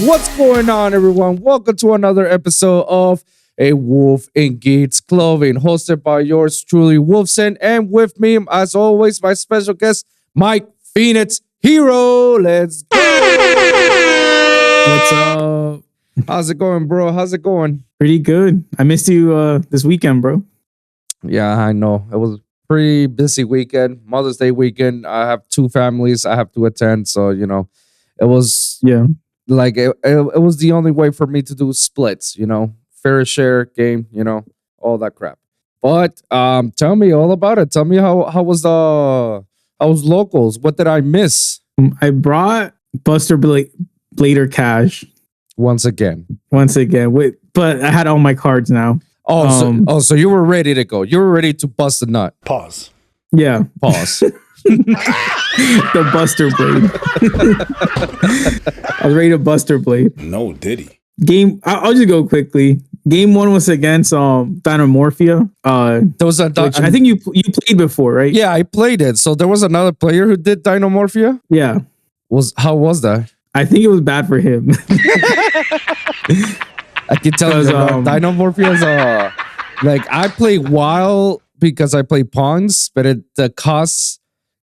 What's going on, everyone? Welcome to another episode of A Wolf in Geek's Clothing, hosted by yours truly, Wolfson, and with me, as always, my special guest, Mike Phoenix Hero. Let's go. What's up? How's it going, bro? How's it going? Pretty good. I missed you this weekend, bro. Yeah, I know. It was a pretty busy weekend. Mother's Day weekend. I have two families I have to attend, so, you know, it was... Yeah. Like it was the only way for me to do splits, you know, fair share game, you know, all that crap. But tell me all about it. Tell me how was locals? What did I miss? I brought Buster Blader cash once again. Wait, but I had all my cards now. So you were ready to go. You were ready to bust a nut. Pause. Yeah. Pause. The Buster Blade. I was ready to Buster Blade. No Diddy. I'll just go quickly. Game 1 was against Dynamorphia. There was I think you played before, right? Yeah, I played it. So there was another player who did Dynamorphia? Yeah. How was that? I think it was bad for him. I can tell you, Dynamorphia is like, I play WoW because I play Pawns, but the cost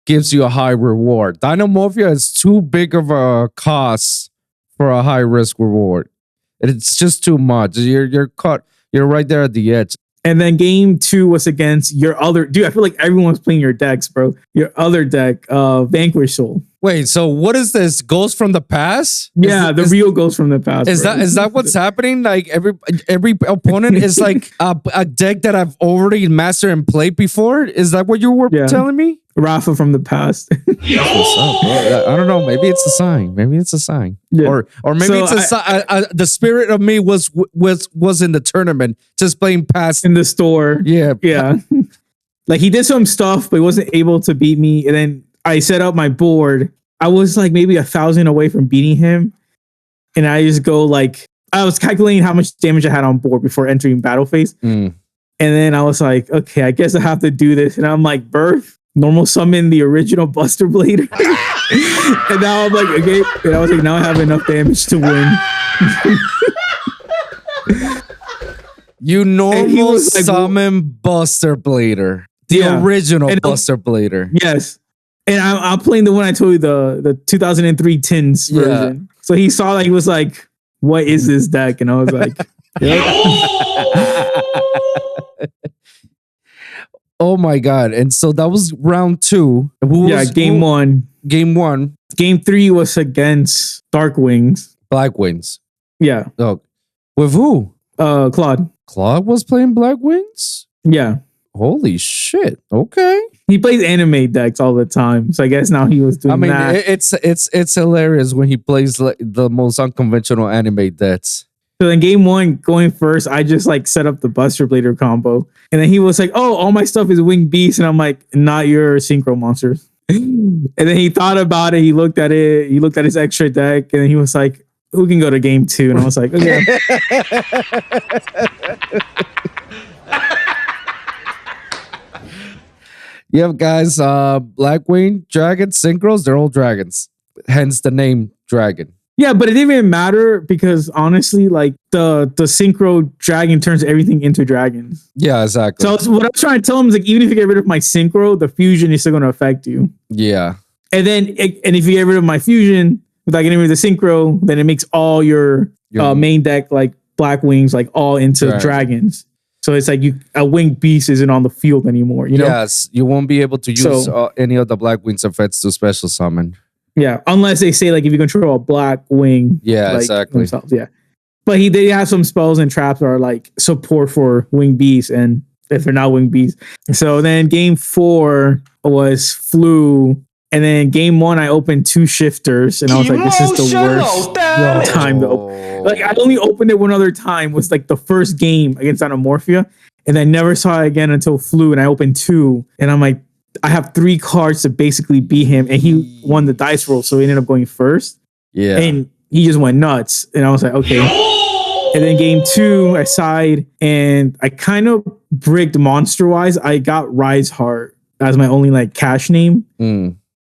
gives you a high reward. Dynamorphia is too big of a cost for a high risk reward. It's just too much. You're caught. You're right there at the edge. And then game 2 was against your other dude. I feel like everyone's playing your decks, bro. Your other deck, Vanquish Soul. Wait, so what is this? Ghost from the past? Yeah, the real Ghost from the past. Is that what's happening? Like every opponent is like a deck that I've already mastered and played before? Is that what you were telling me? Rafa from the past. What's up, bro? I don't know. Maybe it's a sign. Yeah. Or maybe it's a sign. The spirit of me was in the tournament, just playing past in the store. Yeah. Like he did some stuff, but he wasn't able to beat me. And then I set up my board. I was like maybe 1,000 away from beating him. And I just go like, I was calculating how much damage I had on board before entering battle phase. And then I was like, okay, I guess I have to do this. And I'm like, Birth, normal summon the original Buster Blader. And now I'm like, okay. And I was like, now I have enough damage to win. You normal summon Buster Blader. The original Buster Blader. Yes. And I'm playing the one I told you, the 2003 Tins version. So he saw that, he was like, what is this deck? And I was like, oh my God. And so that was round 2. Game 1. Game 1. Game 3 was against Dark Wings. Black Wings. Yeah. Oh. With who? Claude. Claude was playing Black Wings? Yeah. Holy shit. Okay. He plays anime decks all the time. So I guess now he was doing that. It's hilarious when he plays like the most unconventional anime decks. So in game 1, going first, I just like set up the Buster Blader combo. And then he was like, oh, all my stuff is Winged Beast. And I'm like, not your synchro monsters. And then he thought about it. He looked at it. He looked at his extra deck. And then he was like, we can go to game 2. And I was like, okay. Yep, guys. Blackwing dragons, synchros, they're all dragons. Hence the name Dragon. Yeah, but it didn't even matter because honestly, like the synchro dragon turns everything into dragons. Yeah, exactly. So what I'm trying to tell him is like, even if you get rid of my synchro, the fusion is still going to affect you. Yeah. And then, and if you get rid of my fusion without getting rid of the synchro, then it makes all your main deck, like Black Wings, like all into dragons. So it's like a Winged Beast isn't on the field anymore. You know? Yes, you won't be able to use any of the Black Wings effects to special summon. Yeah, unless they say like if you control a Black Wing. Yeah, like, exactly. Themselves, yeah, but they have some spells and traps that are like support for Winged Beasts, and if they're not Winged Beasts. So then game 4 was Flu. And then game 1, I opened 2 shifters, and I was like, "This is the worst time to open." Like, I only opened it one other time. Was like the first game against Anamorphia, and I never saw it again until Flu. And I opened 2, and I'm like, I have 3 cards to basically beat him, and he won the dice roll, so he ended up going first. Yeah, and he just went nuts, and I was like, okay. And then game 2, I side, and I kind of bricked monster wise. I got Rise Heart as my only like cash name.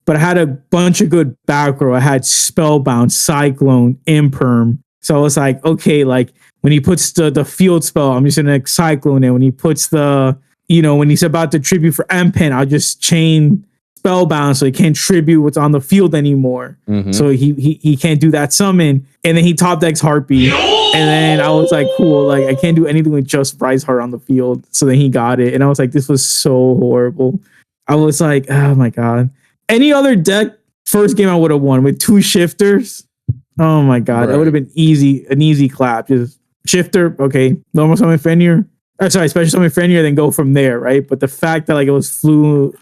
but I had a bunch of good back row. I had Spellbound, Cyclone, Imperm. So I was like, okay, like when he puts the field spell, I'm just gonna Cyclone it. When he puts when he's about to tribute for M-Pen, I'll just chain Spellbound so he can't tribute what's on the field anymore. So he can't do that summon. And then he top decks Harpy. And then I was like, cool, like I can't do anything with just Rise Heart on the field. So then he got it. And I was like, this was so horrible. I was like, oh my God. Any other deck, first game I would have won with 2 shifters. Oh my God. That would have been an easy clap. Just shifter, okay. Normal summon Fenrir. Special summon Fenrir, then go from there, right? But the fact that like it was flu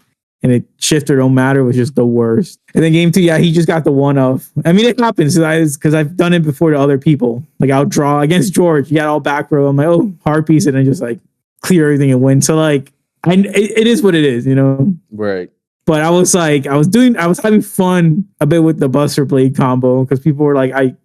and it shifter don't matter was just the worst. And then game 2, yeah, he just got the one of. I mean, it happens because I've done it before to other people. Like I'll draw against George, you got all back row. I'm like, oh, Harpies, and then just like clear everything and win. So like, it is what it is, you know? Right. But I was like, I was having fun a bit with the Buster Blade combo because people were like, I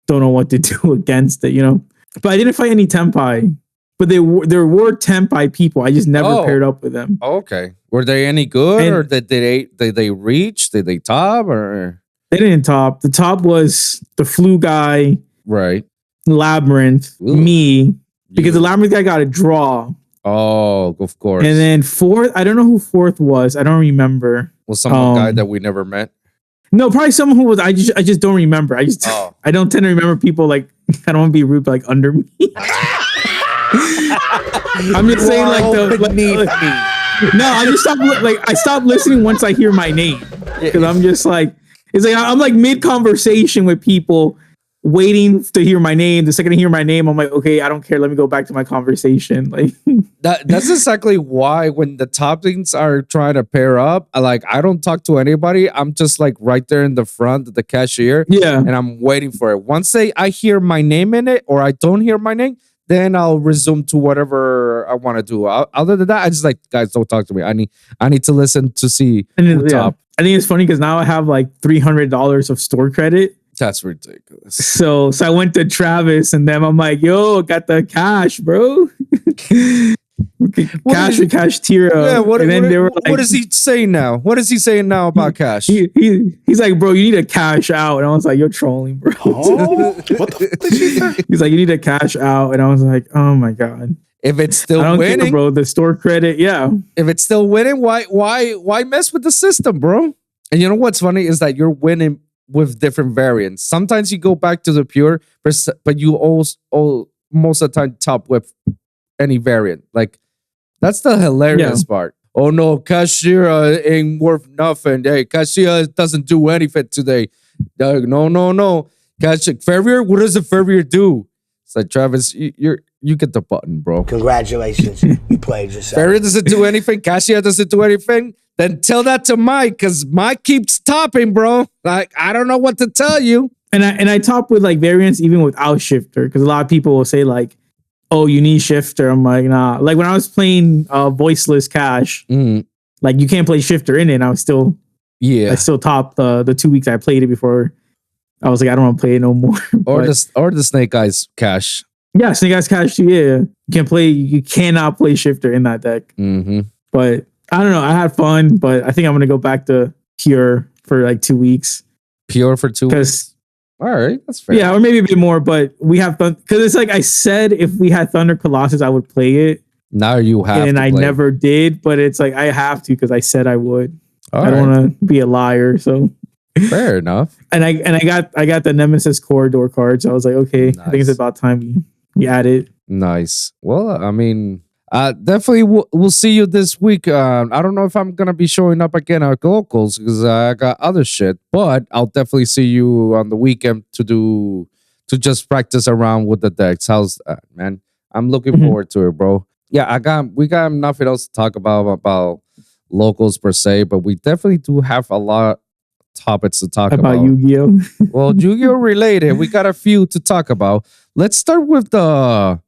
don't know what to do against it, you know? But I didn't fight any Tempai. But there were Tempai people. I just never paired up with them. Okay. Were they any good, or did they reach? Did they top, or they didn't top? The top was the flu guy, right? Labyrinth, me, because the Labyrinth guy got a draw. Oh, of course. And then 4th, I don't know who 4th was. I don't remember. Was some guy that we never met? No, probably someone who was. I just don't remember. I don't tend to remember people like. I don't want to be rude, but like under me. I'm just saying, like no, I stopped listening once I hear my name because I'm just like, it's like I'm like mid conversation with people, waiting to hear my name. The second I hear my name, I'm like, okay, I don't care. Let me go back to my conversation. Like that's exactly why when the top things are trying to pair up, I don't talk to anybody. I'm just like right there in the front, the cashier, and I'm waiting for it. Once I hear my name in it, or I don't hear my name, then I'll resume to whatever I want to do. Other than that, I just like, guys, don't talk to me. I need to listen to see who's top. I think it's funny because now I have like $300 of store credit. That's ridiculous. So I went to Travis and then I'm like, yo, got the cash, bro. Cash Tira. Yeah, what is he saying now? What is he saying now about cash? He's like, bro, you need to cash out. And I was like, you're trolling, bro. Oh, what the fuck did you say? He's like, you need to cash out. And I was like, oh my God. If it's still winning, care, bro, the store credit, yeah. If it's still winning, why mess with the system, bro? And you know what's funny is that you're winning with different variants. Sometimes you go back to the pure, but you also most of the time top with any variant. Like that's the hilarious part. Oh no, Kashira ain't worth nothing. Hey, Kashira doesn't do anything today. No. Ferrier, what does a Ferrier do? It's like, Travis, you get the button, bro. Congratulations, you played yourself. Ferrier doesn't do anything. Kashira doesn't do anything. Then tell that to Mike, because Mike keeps topping, bro. Like, I don't know what to tell you. And I top with like variants even without shifter, because a lot of people will say like, oh, you need shifter. I'm like, nah. Like when I was playing voiceless cash, like you can't play shifter in it. And I still topped the 2 weeks I played it before. I was like, I don't want to play it no more. Or the Snake Eyes cash. Yeah, Snake Eyes cash too. Yeah, you cannot play shifter in that deck. But I don't know. I had fun, but I think I'm gonna go back to pure for like 2 weeks. Pure for 2 weeks. All right, that's fair. Yeah, or maybe a bit more, but we have fun because it's like I said, if we had Thunder Colossus, I would play it. Now you have, and to I play. Never did, but it's like I have to because I said I would. I don't want to be a liar, so fair enough. And I got the Nemesis Corridor card, so I was like, okay, nice. I think it's about time you add it. Nice. Well, I mean, definitely we'll see you this week. I don't know if I'm gonna be showing up again at locals because I got other shit, but I'll definitely see you on the weekend to just practice around with the decks. How's that, man? I'm looking forward to it, bro. Yeah, we got nothing else to talk about locals per se, but we definitely do have a lot of topics to talk about. Yu-Gi-Oh. Well, Yu-Gi-Oh related, we got a few to talk about. Let's start with the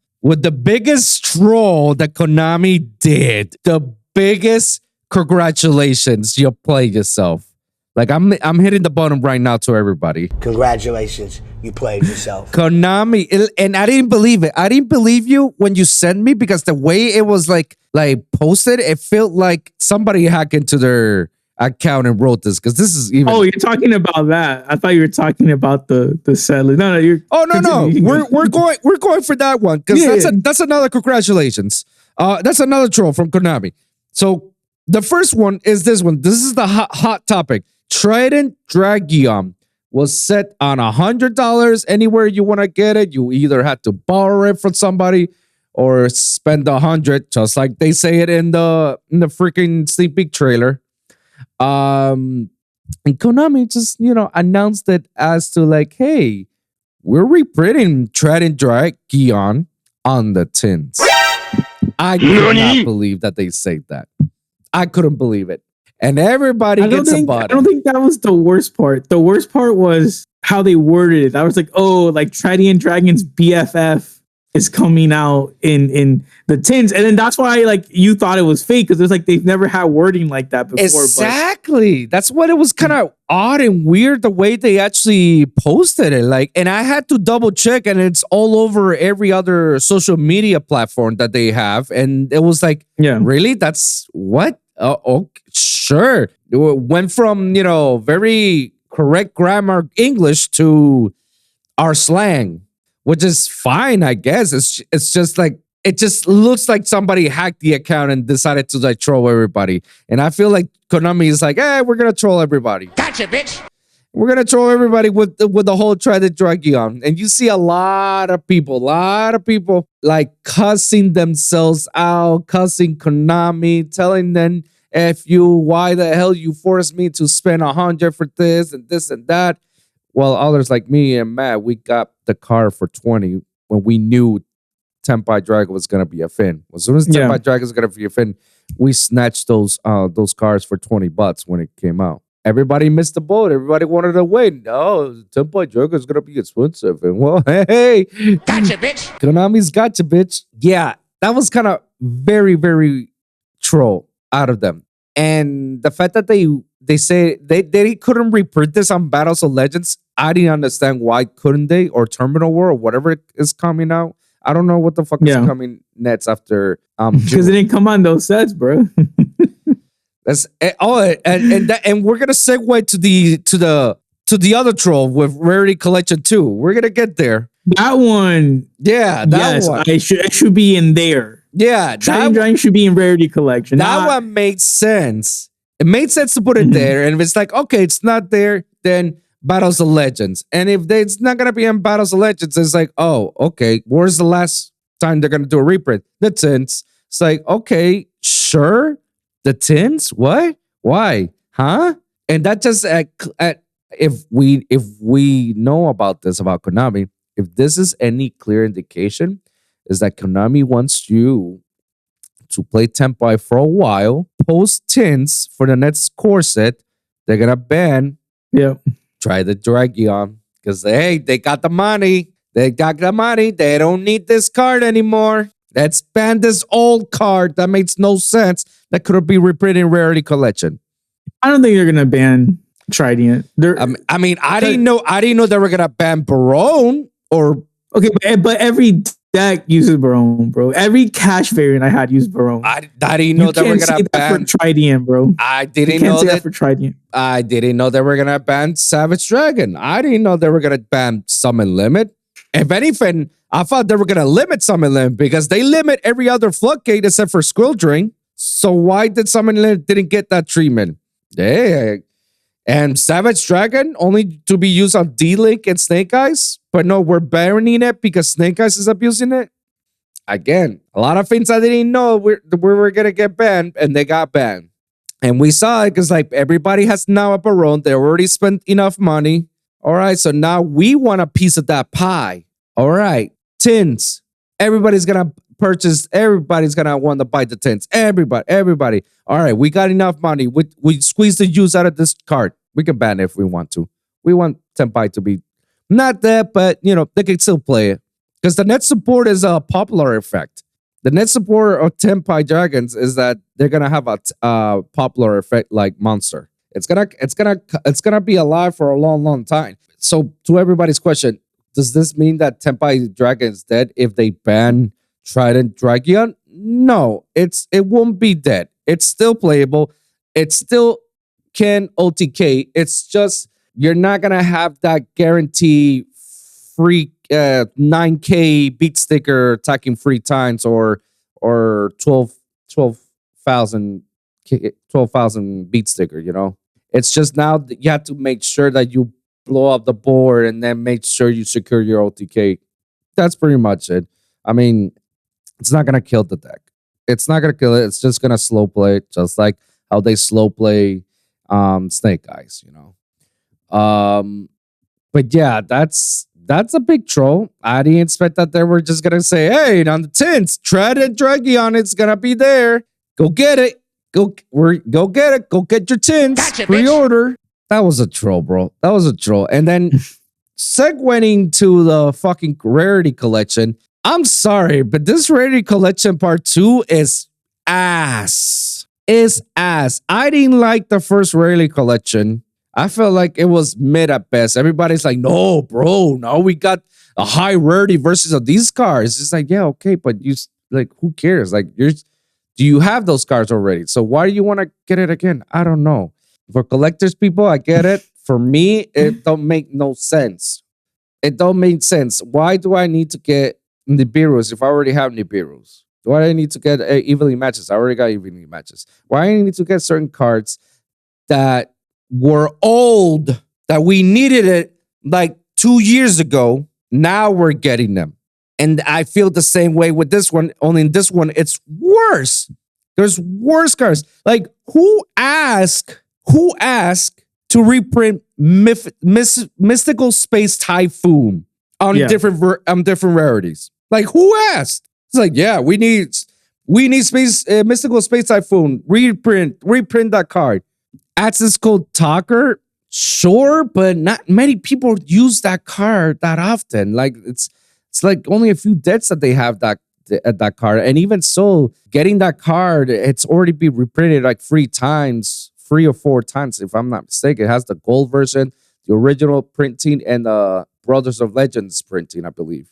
biggest troll that Konami did. The biggest congratulations, you played yourself. Like I'm hitting the button right now to everybody. Congratulations, you played yourself. Konami, and I didn't believe it. I didn't believe you when you sent me because the way it was like posted, it felt like somebody hacked into their account and wrote this because this is even. Oh, you're talking about that. I thought you were talking about the settlers. No, you're. Oh no. We're going for that one because that's another congratulations. That's another troll from Konami. So the first one is this one. This is the hot topic. Trident Dragion was set on $100 anywhere you want to get it. You either had to borrow it from somebody or spend $100, just like they say it in the freaking sneak peek trailer. And Konami just announced it as to like, hey, we're reprinting Trident Dragion on the tins. I could not believe that they said that. I couldn't believe it. And everybody gets a button. I don't think that was the worst part. The worst part was how they worded it. I was like, oh, like Trident Dragion's BFF is coming out in the tins. And then that's why like you thought it was fake because it's like they've never had wording like that before. Exactly. That's what it was kind of odd and weird the way they actually posted it. Like, and I had to double check, and it's all over every other social media platform that they have. And it was like, really? That's what? Oh, sure. It went from, very correct grammar English to our slang, which is fine, I guess. It's just like, it just looks like somebody hacked the account and decided to like troll everybody. And I feel like Konami is like, hey, we're going to troll everybody. Gotcha, bitch. We're going to troll everybody with the whole Trident Dragion. And you see a lot of people like cussing themselves out, cussing Konami, telling them, why the hell you forced me to spend $100 for this and this and that. While others like me and Matt, we got the card for $20 when we knew Tenpai Dragon was going to be a fin. As soon as Tenpai Dragon was going to be a fin, we snatched those cards for $20 when it came out. Everybody missed the boat. Everybody wanted to win. No, Tenpai Dragon is going to be expensive. And well, hey. Gotcha, bitch. Konami's gotcha, bitch. Yeah, that was kind of very, very troll out of them. And the fact that they say they couldn't reprint this on Battles of Legends, I didn't understand why couldn't they, or Terminal War or whatever is coming out. I don't know what the fuck is coming next after because it didn't come on those sets, bro. That's and we're gonna segue to the other troll with Rarity Collection 2. We're gonna get there. That one, that one. I should be in there. Yeah, Trident Dragion should be in Rarity Collection. That one made sense. It made sense to put it there, and if it's like, okay, it's not there, then Battles of Legends. And if it's not gonna be in Battles of Legends, it's like, oh, okay, where's the last time they're gonna do a reprint? The tins. It's like, okay, sure. The tins? What? Why? Huh? And that just if we know about this about Konami, if this is any clear indication, is that Konami wants you to play Tenpai for a while, post tins for the next core set. They're gonna ban Trident Dragion because they got the money. They got the money. They don't need this card anymore. Let's ban this old card that makes no sense. That could be reprinted in Rarity Collection. I don't think they're gonna ban Trident. I mean, I didn't know they were gonna ban Barone or but every deck uses Barone, bro. Every cash variant I had used Barone. I didn't know they were gonna ban for Trident, bro. I didn't know that for Trident. I didn't know they were gonna ban Savage Dragon. I didn't know they were gonna ban Summon Limit. If anything, I thought they were gonna limit Summon Limit because they limit every other floodgate except for Squill Drain. So why did Summon Limit didn't get that treatment? Yeah. And Savage Dragon only to be used on D-Link and Snake Eyes? But no, we're banning it because Snake Eyes is abusing it? Again, a lot of things I didn't know we were going to get banned, and they got banned. And we saw it because like everybody has now a Barone. They already spent enough money. All right, so now we want a piece of that pie. All right, tins. Everybody's going to purchase. Everybody's going to want to buy the tins. Everybody. All right, we got enough money. We squeeze the juice out of this card. We can ban it if we want to. We want Tenpai to be not that, but, they can still play it. Because the net support is a popular effect. The net support of Tenpai Dragons is that they're going to have a popular effect like Monster. It's gonna be alive for a long, long time. So to everybody's question, does this mean that Tenpai Dragon is dead if they ban Trident Dragion? No, it won't be dead. It's still playable. It's still can OTK. It's just you're not gonna have that guarantee free 9K beat sticker attacking 3 times or 12,000 beat sticker. You know, it's just now that you have to make sure that you blow up the board and then make sure you secure your OTK. That's pretty much it. I mean, it's not gonna kill the deck. It's not gonna kill it. It's just gonna slow play it, just like how they slow play Snake Eyes, you know. But yeah, that's a big troll. I didn't expect that they were just gonna say, "Hey, on the 10th, Trident Dragion, it's gonna be there. Go get it. Go get it. Go get your tins. Gotcha, pre-order." That was a troll, bro. That was a troll. And then segueing to the fucking Rarity Collection. I'm sorry, but this Rarity Collection Part 2 is ass. Is ass. I didn't like the first Rarity Collection. I felt like it was mid at best. Everybody's like, no, bro, now we got a high rarity versus of these cards. It's like, yeah, okay, but you like, who cares? Like, do you have those cards already? So why do you want to get it again? I don't know. For collectors, people, I get it. For me, it don't make no sense. It don't make sense. Why do I need to get Nibiru's if I already have Nibiru's? Why do I need to get evenly matches? I already got evenly matches. Why do I need to get certain cards that were old, that we needed it like 2 years ago? Now we're getting them. And I feel the same way with this one, only in this one, it's worse. There's worse cards. Like, who asked to reprint Mystical Space Typhoon on different rarities? Like, who asked? It's like, yeah, we need space Mystical Space Typhoon, reprint that card. Access code Talker, sure, but not many people use that card that often. Like, it's like only a few decks that they have that card, and even so, getting that card, it's already been reprinted like 3 or 4 times, if I'm not mistaken. It has the gold version, the original printing, and the Brothers of Legends printing, I believe.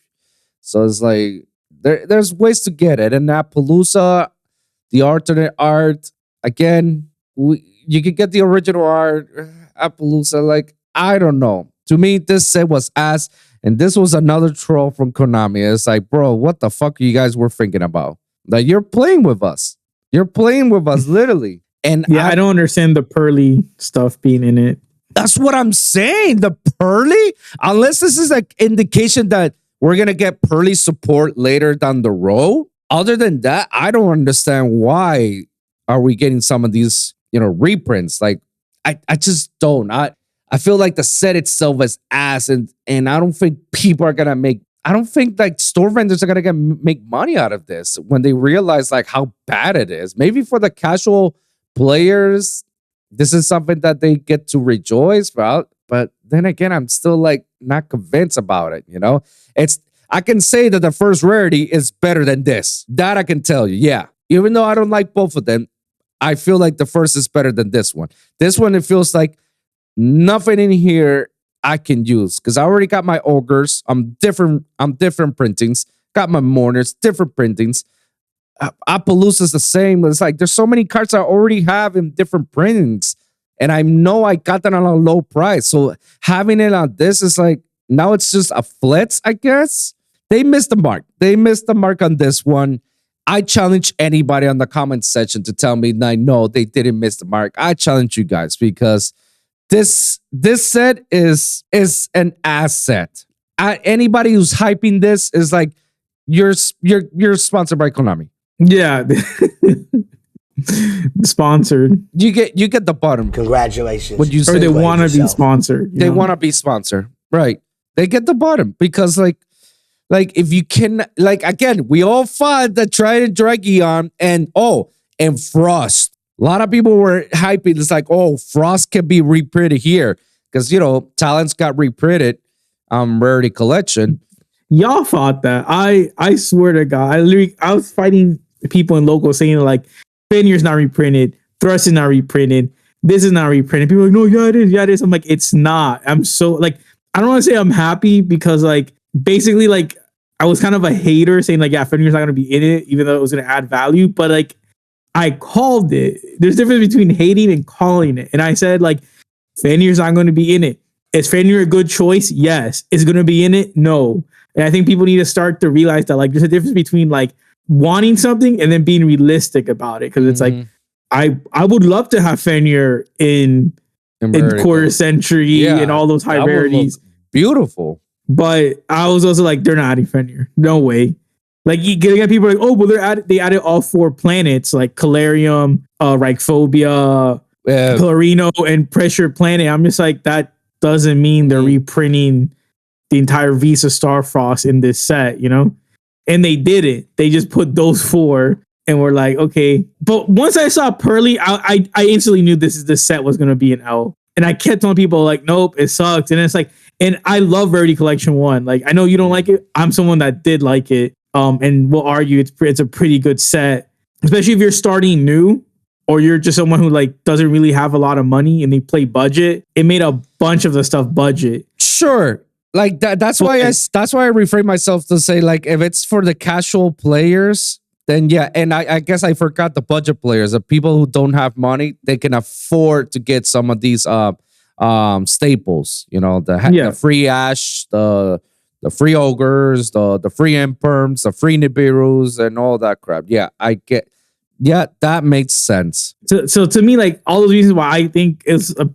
So it's like there's ways to get it. And Appaloosa, the alternate art, again, you could get the original art. Appaloosa, like, I don't know. To me, this set was ass, and this was another troll from Konami. It's like, bro, what the fuck you guys were thinking about? Like, you're playing with us. You're playing with us, literally. And yeah, I don't understand the pearly stuff being in it. That's what I'm saying. The pearly, unless this is like indication that we're gonna get pearly support later down the road. Other than that, I don't understand why are we getting some of these, reprints. Like, I just don't. I feel like the set itself is ass, and I don't think people are gonna make. I don't think like store vendors are gonna make money out of this when they realize like how bad it is. Maybe for the casual players, this is something that they get to rejoice about. But then again, I'm still like not convinced about it. I can say that the first rarity is better than this. That I can tell you. Yeah. Even though I don't like both of them, I feel like the first is better than this one. This one, it feels like nothing in here I can use because I already got my ogres. I'm different printings. Got my mourners, different printings. Appaloosa is the same. It's like there's so many cards I already have in different printings, and I know I got that on a low price. So having it on this is like now it's just a flex, I guess. They missed the mark. They missed the mark on this one. I challenge anybody on the comment section to tell me, no, they didn't miss the mark. I challenge you guys because this set is an asset. Anybody who's hyping this is like you're sponsored by Konami. Yeah, sponsored. You get the bottom. Congratulations. What you say? Or they want to be sponsored. They want to be sponsored, right? They get the bottom because like if you can, like, again, we all fought the Trident Dragion and Frost. A lot of people were hyping. It's like, Frost can be reprinted here because Talents got reprinted. Rarity Collection. Y'all thought that. I swear to God, I was fighting people in local saying like, Fenrir's not reprinted, Thrust is not reprinted, this is not reprinted. People are like, no, yeah, it is. I'm like, it's not. I'm so like, I don't want to say I'm happy because like basically like I was kind of a hater saying like, yeah, Fenrir's not gonna be in it, even though it was gonna add value. But like, I called it. There's a difference between hating and calling it. And I said, like, Fenrir's not going to be in it. Is Fenrir a good choice? Yes. Is it going to be in it? No. And I think people need to start to realize that, like, there's a difference between, like, wanting something and then being realistic about it. Because it's like, I would love to have Fenrir in quarter century and all those high rarities. Beautiful. But I was also like, they're not adding Fenrir. No way. Like, you get people like, oh, well, they added all 4 planets, like Calarium, Reichphobia, Clarino, and Pressure Planet. I'm just like, that doesn't mean they're reprinting the entire Visa Star Frost in this set, you know? And they did it. They just put those 4 and we're like, okay. But once I saw Pearly, I instantly knew this set was going to be an L. And I kept telling people, like, nope, it sucks. And it's like, and I love Rarity Collection 1. Like, I know you don't like it. I'm someone that did like it. And we'll argue it's a pretty good set, especially if you're starting new or you're just someone who, like, doesn't really have a lot of money and they play budget. It made a bunch of the stuff budget. Sure. Like that's why I reframe myself to say, like, if it's for the casual players, then yeah. And I guess I forgot the budget players, the people who don't have money, they can afford to get some of these staples, you know, the free Ash, the free Ogres, the free Imperms, the free Nibiru's, and all that crap. Yeah, I get. Yeah, that makes sense. So to me, like, all the reasons why I think it's a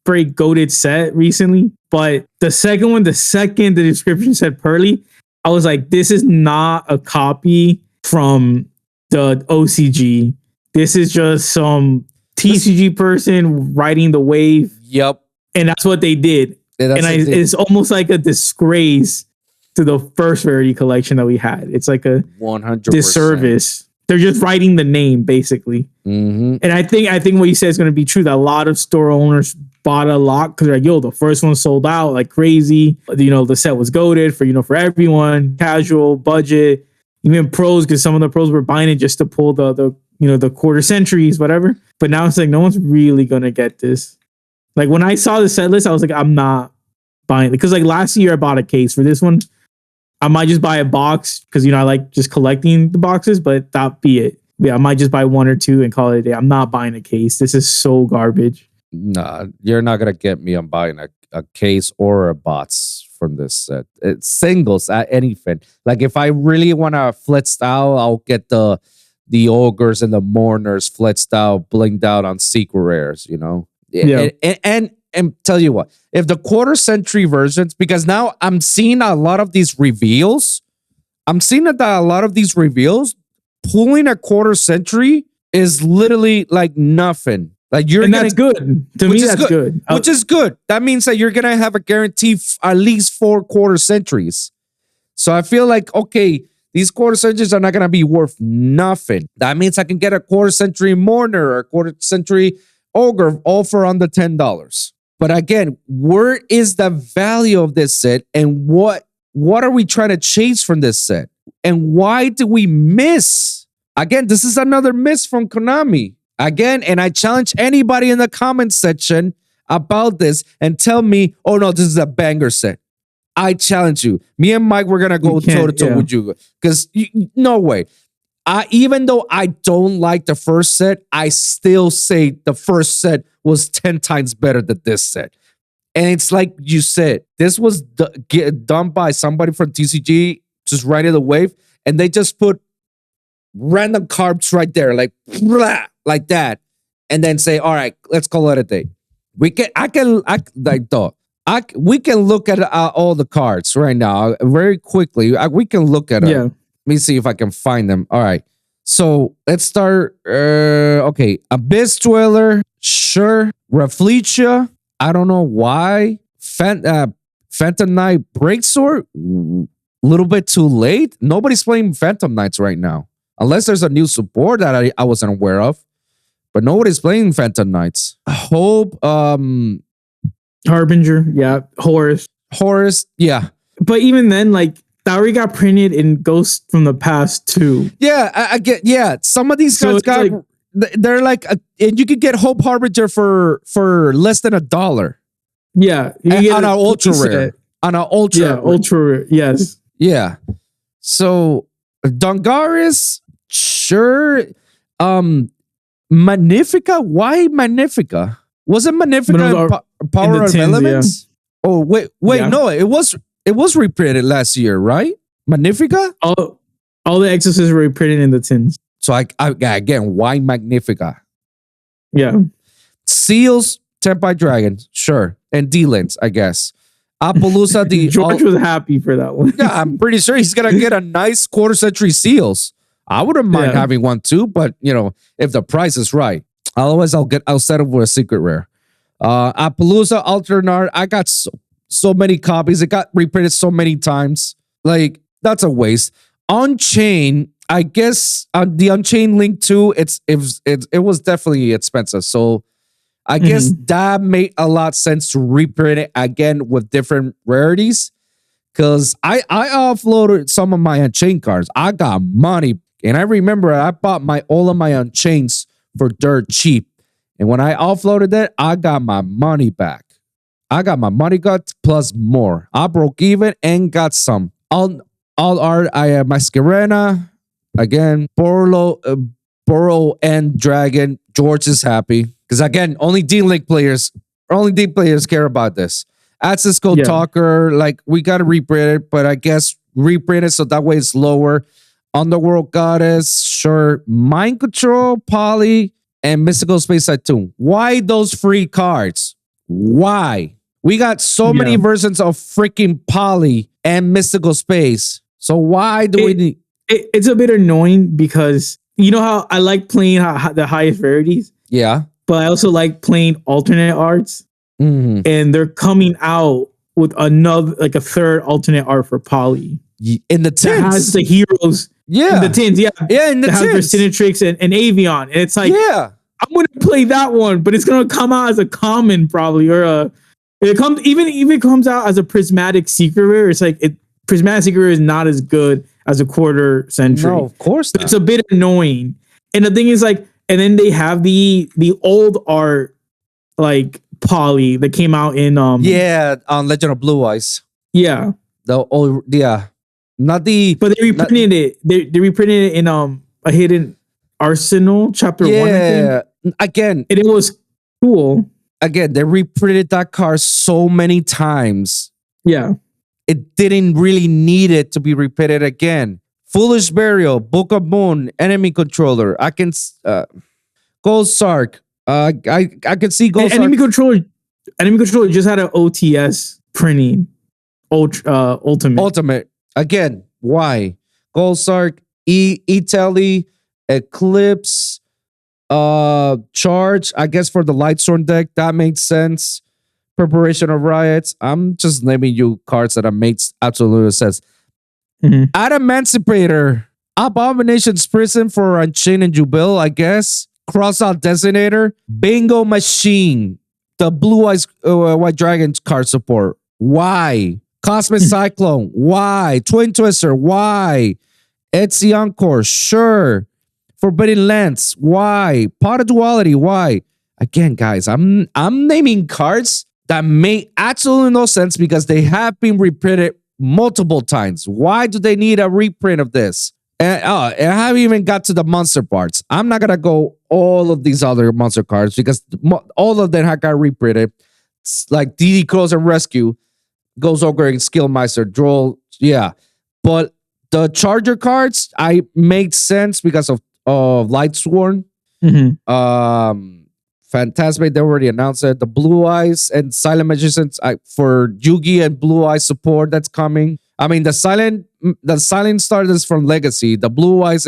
very goated set recently. But the second the description said Pearly, I was like, this is not a copy from the OCG. This is just some TCG person riding the wave. Yep. And that's what they did. Yeah, it's almost like a disgrace to the first Rarity Collection that we had. It's like a 100% disservice. They're just writing the name, basically. Mm-hmm. And I think what you said is going to be true, that a lot of store owners bought a lot because they're like, yo, the first one sold out like crazy. You know, the set was goated for everyone, casual, budget, even pros, because some of the pros were buying it just to pull the quarter centuries, whatever. But now it's like, no one's really going to get this. Like, when I saw the set list, I was like, I'm not buying it. Because, like, last year I bought a case for this one. I might just buy a box because, I like just collecting the boxes, but that be it. Yeah, I might just buy 1 or 2 and call it a day. I'm not buying a case. This is so garbage. Nah, you're not going to get me on buying a case or a box from this set. It's singles at anything. Like, if I really want to flit style, I'll get the Ogres and the Mourners flit style blinged out on secret rares, Yeah. And tell you what, if the quarter century versions, because now I'm seeing a lot of these reveals, pulling a quarter century is literally like nothing. Like that's good. To me, that's good. Which is good. That means that you're gonna have a guarantee at least 4 quarter centuries. So I feel like, okay, these quarter centuries are not gonna be worth nothing. That means I can get a quarter century Mourner or a quarter century Ogre all for under $10. But again, where is the value of this set, and what are we trying to chase from this set? And why do we miss? Again, this is another miss from Konami. Again, and I challenge anybody in the comment section about this and tell me, oh no, this is a banger set. I challenge you. Me and Mike, we're going to go toe-to-toe with you. Because no way. Even though I don't like the first set, I still say the first set was 10 times better than this set. And it's like you said, this was done by somebody from TCG, just riding the wave, and they just put random cards right there, like blah, like that, and then say, all right, let's call it a day. We can look at all the cards right now very quickly. We can look at it. Yeah. Let me see if I can find them. All right. So let's start. Okay. Abyss Dweller. Sure. Rafflesia. I don't know why. Phantom Knight Breaksword. A little bit too late. Nobody's playing Phantom Knights right now. Unless there's a new support that I wasn't aware of. But nobody's playing Phantom Knights. Hope. Harbinger. Yeah. Horus. Yeah. But even then, like, that already got printed in Ghost from the Past too. Yeah, I get. Yeah, some of these cards they're like, and you could get Hope Harbinger for less than $1. Yeah, on an ultra rare. On an ultra. Yeah, ultra rare. Yes. Yeah. So Dongaris, sure. Magnifica? Why Magnifica? Wasn't Magnifica Power of Elements? Yeah. Oh, wait, no, it was reprinted last year, right? Magnifica? All the Exorcists were reprinted in the tins. So again, why Magnifica? Yeah. Seals, Tenpai Dragon, sure. And D-Lens, I guess. Appaloosa, George was happy for that one. Yeah, I'm pretty sure he's gonna get a nice quarter century Seals. I wouldn't mind having one too, but if the price is right. Otherwise, I'll settle for a secret rare. Appaloosa, alternate art. I got so many copies. It got reprinted so many times. Like, that's a waste. Unchained, I guess the Unchained Link 2, it was definitely expensive. So I guess that made a lot of sense to reprint it again with different rarities. Because I offloaded some of my Unchained cards. I got money. And I remember I bought all of my Unchains for dirt cheap. And when I offloaded it, I got my money back. I got my money got plus more. I broke even and got some. All art, I have my Masquerena. Again, Burrow and Dragon. George is happy. Because again, only D-Link players care about this. Access Code Talker, like we gotta reprint it, but I guess reprint it so that way it's lower. Underworld Goddess, sure. Mind Control, Poly, and Mystical Space Tycoon. Why those free cards? Why? We got so many versions of freaking Poly and Mystical Space. So why do we need... It's a bit annoying because you know how I like playing the highest rarities? Yeah. But I also like playing alternate arts. Mm-hmm. And they're coming out with another, like a third alternate art for Poly. In the tins. That has the heroes. Yeah. In the tins, yeah. Yeah, in the tins. That has Vercinatrix and Avion. And it's like, yeah, I'm going to play that one, but it's going to come out as a common probably, or even comes out as a prismatic secret rare. It's like, prismatic secret rare is not as good as a quarter century. No, of course not. It's a bit annoying. And the thing is like, and then they have the old art, like Poly that came out in on Legend of Blue Eyes. Yeah. Not the, but they reprinted it. They reprinted it in a Hidden Arsenal chapter 1, I think. Again, and it was cool. Again, they reprinted that card so many times. Yeah. It didn't really need it to be reprinted again. Foolish Burial, Book of Moon, Enemy Controller. I can Gold Sark. I can see Gold Enemy Controller just had an OTS printing. Ultimate. Again, why? Gold Sark, Italy, Eclipse, Charge, I guess for the Lightstorm deck, that makes sense. Preparation of Riots. I'm just naming you cards that makes absolute sense. Mm-hmm. Adamancipator, Abomination's Prison for Unchained and Jubil, I guess. Crossout Designator, Bingo Machine, the Blue Eyes White Dragon card support. Why? Cosmic Cyclone. Why? Twin Twister. Why? Etsy Encore. Sure. Forbidden Lens. Why? Pot of Duality. Why? Again, guys, I'm naming cards that make absolutely no sense because they have been reprinted multiple times. Why do they need a reprint of this? And I haven't even got to the monster parts. I'm not gonna go all of these other monster cards because all of them have got reprinted. It's like DD Crows and Rescue, Goes Ogre and Skillmeister, Droll, yeah. But the Charger cards, I made sense because of Lightsworn. Mm-hmm. Phantasmate, they already announced it. The Blue Eyes and Silent Magicians for Yugi and Blue Eyes support that's coming. I mean, the Silent starters from Legacy. The Blue Eyes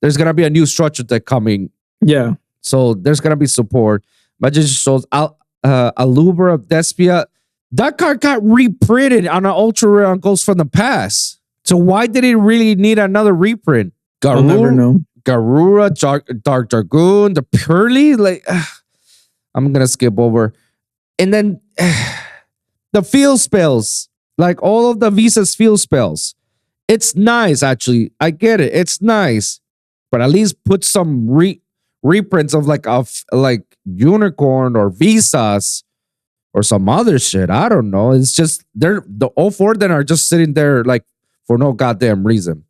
there's gonna be a new structure deck coming. Yeah. So there's gonna be support. Magician Souls, Alubra of Despia. That card got reprinted on an ultra rare on Ghosts from the Past. So why did it really need another reprint? I'll never know. Garura, Dark Dragoon, the Purely, like I'm gonna skip over. And then the field spells, like all of the Visa's field spells. It's nice, actually. I get it. It's nice. But at least put some reprints of like Unicorn or Visas or some other shit. I don't know. It's just all four of them are just sitting there like for no goddamn reason.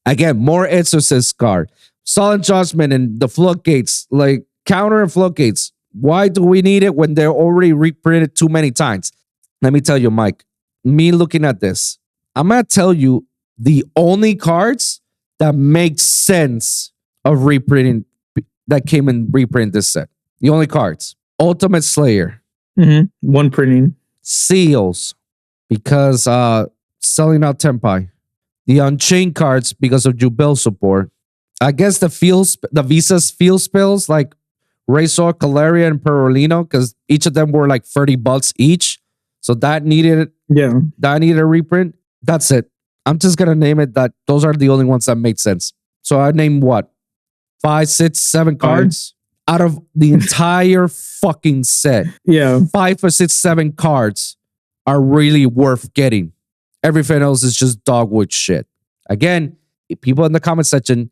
Again, more Exorcist card. Solemn Judgment and the Floodgates. Like, Counter and Floodgates. Why do we need it when they're already reprinted too many times? Let me tell you, Mike, me looking at this, I'm going to tell you the only cards that make sense of reprinting that came in reprint this set. The only cards. Ultimate Slayer. One printing. Seals, because selling out Tenpai. The Unchained cards because of Jubel support. I guess the Visa's field spells like Razor, Caleria, and Perolino, because each of them were like $30 each. So that needed a reprint. That's it. I'm just gonna name it that those are the only ones that made sense. So I named what? 5, 6, 7 cards out of the entire fucking set. Yeah. 5 or 6, 7 cards are really worth getting. Everything else is just dogwood shit. Again, people in the comment section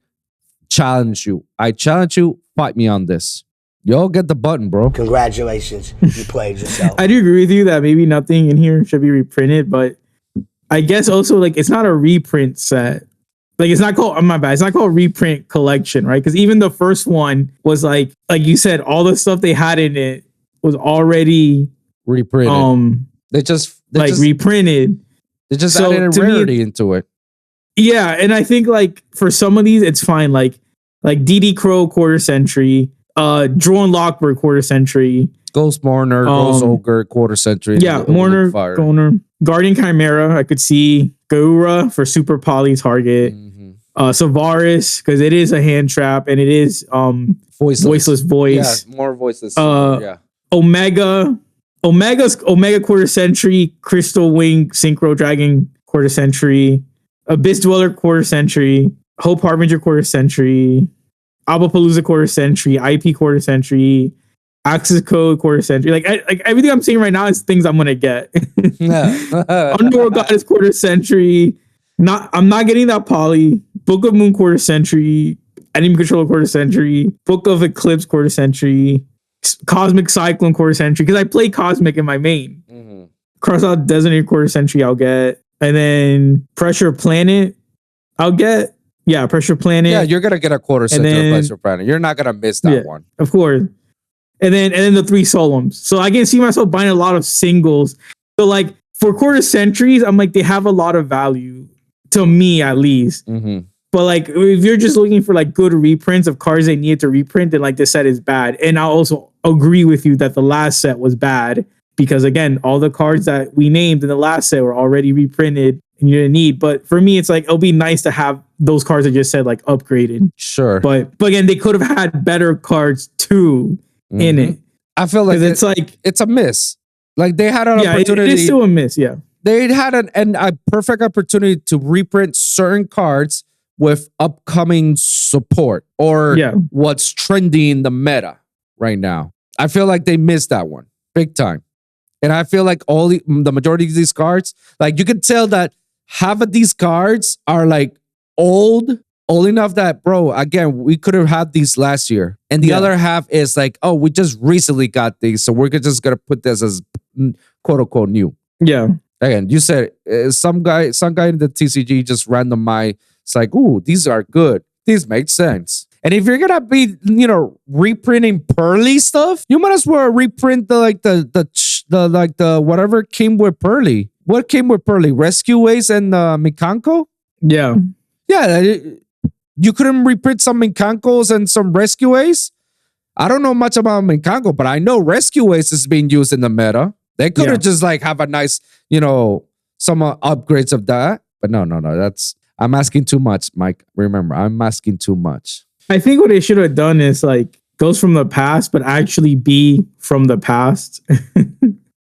challenge you. I challenge you, fight me on this. Yo, get the button, bro. Congratulations, you played yourself. I do agree with you that maybe nothing in here should be reprinted, but I guess also like it's not a reprint set. Like it's not called, my bad, it's not called reprint collection, right? Because even the first one was like you said, all the stuff they had in it was already reprinted. They just reprinted. They just added a rarity into it. Yeah, and I think like for some of these, it's fine. Like DD Crow quarter century, Drone Lockbird quarter century, Ghost Mourner, Ghost Ogre quarter century. Yeah, Mourner, Guardian Chimera. I could see Gaura for super poly target. Savaris because it is a hand trap and it is voiceless voice. Yeah, more voiceless. Omega quarter century, Crystal Wing Synchro Dragon quarter century, Abyss Dweller quarter century, Hope Harbinger quarter century, Abapalooza quarter century, IP quarter century, Access Code quarter century. Like everything I'm seeing right now is things I'm gonna get. Underworld Goddess quarter century. I'm not getting that poly. Book of Moon quarter century, Enemy Controller quarter century, Book of Eclipse quarter century, Cosmic Cyclone quarter century, because I play Cosmic in my main. Cross out Designated quarter century I'll get. And then Pressure Planet I'll get. Yeah, Pressure Planet. Yeah, you're gonna get a quarter century Pressure Planet. You're not gonna miss that one. Of course. And then the 3 solemns. So I can see myself buying a lot of singles. So like for quarter centuries, I'm like they have a lot of value to me at least. But like if you're just looking for like good reprints of cards they needed to reprint, then like this set is bad. And I'll also agree with you that the last set was bad because again, all the cards that we named in the last set were already reprinted and you didn't need. But for me, it's like it'll be nice to have those cards I just said like upgraded. Sure. But again, they could have had better cards too in it. I feel like it's like it's a miss. Like they had an opportunity. It is still a miss. Yeah. They had a perfect opportunity to reprint certain cards with upcoming support or what's trending in the meta right now. I feel like they missed that one big time. And I feel like the majority of these cards, like you could tell that half of these cards are like old enough that, bro, again, we could have had these last year. And the other half is like, oh, we just recently got these. So we're just going to put this as quote unquote new. Yeah. Again, you said some guy in the TCG just randomized. It's like, ooh, these are good. These make sense. And if you're gonna be, reprinting Pearly stuff, you might as well reprint the whatever came with Pearly. What came with Pearly? Rescue Ways and Mikanko? Yeah. Yeah. You couldn't reprint some Mikankos and some Rescue Ways? I don't know much about Mikanko, but I know Rescue Ways is being used in the meta. They could have just like have a nice, some upgrades of that. But no. I'm asking too much, Mike. Remember, I'm asking too much. I think what they should have done is like goes from the past, but actually be from the past.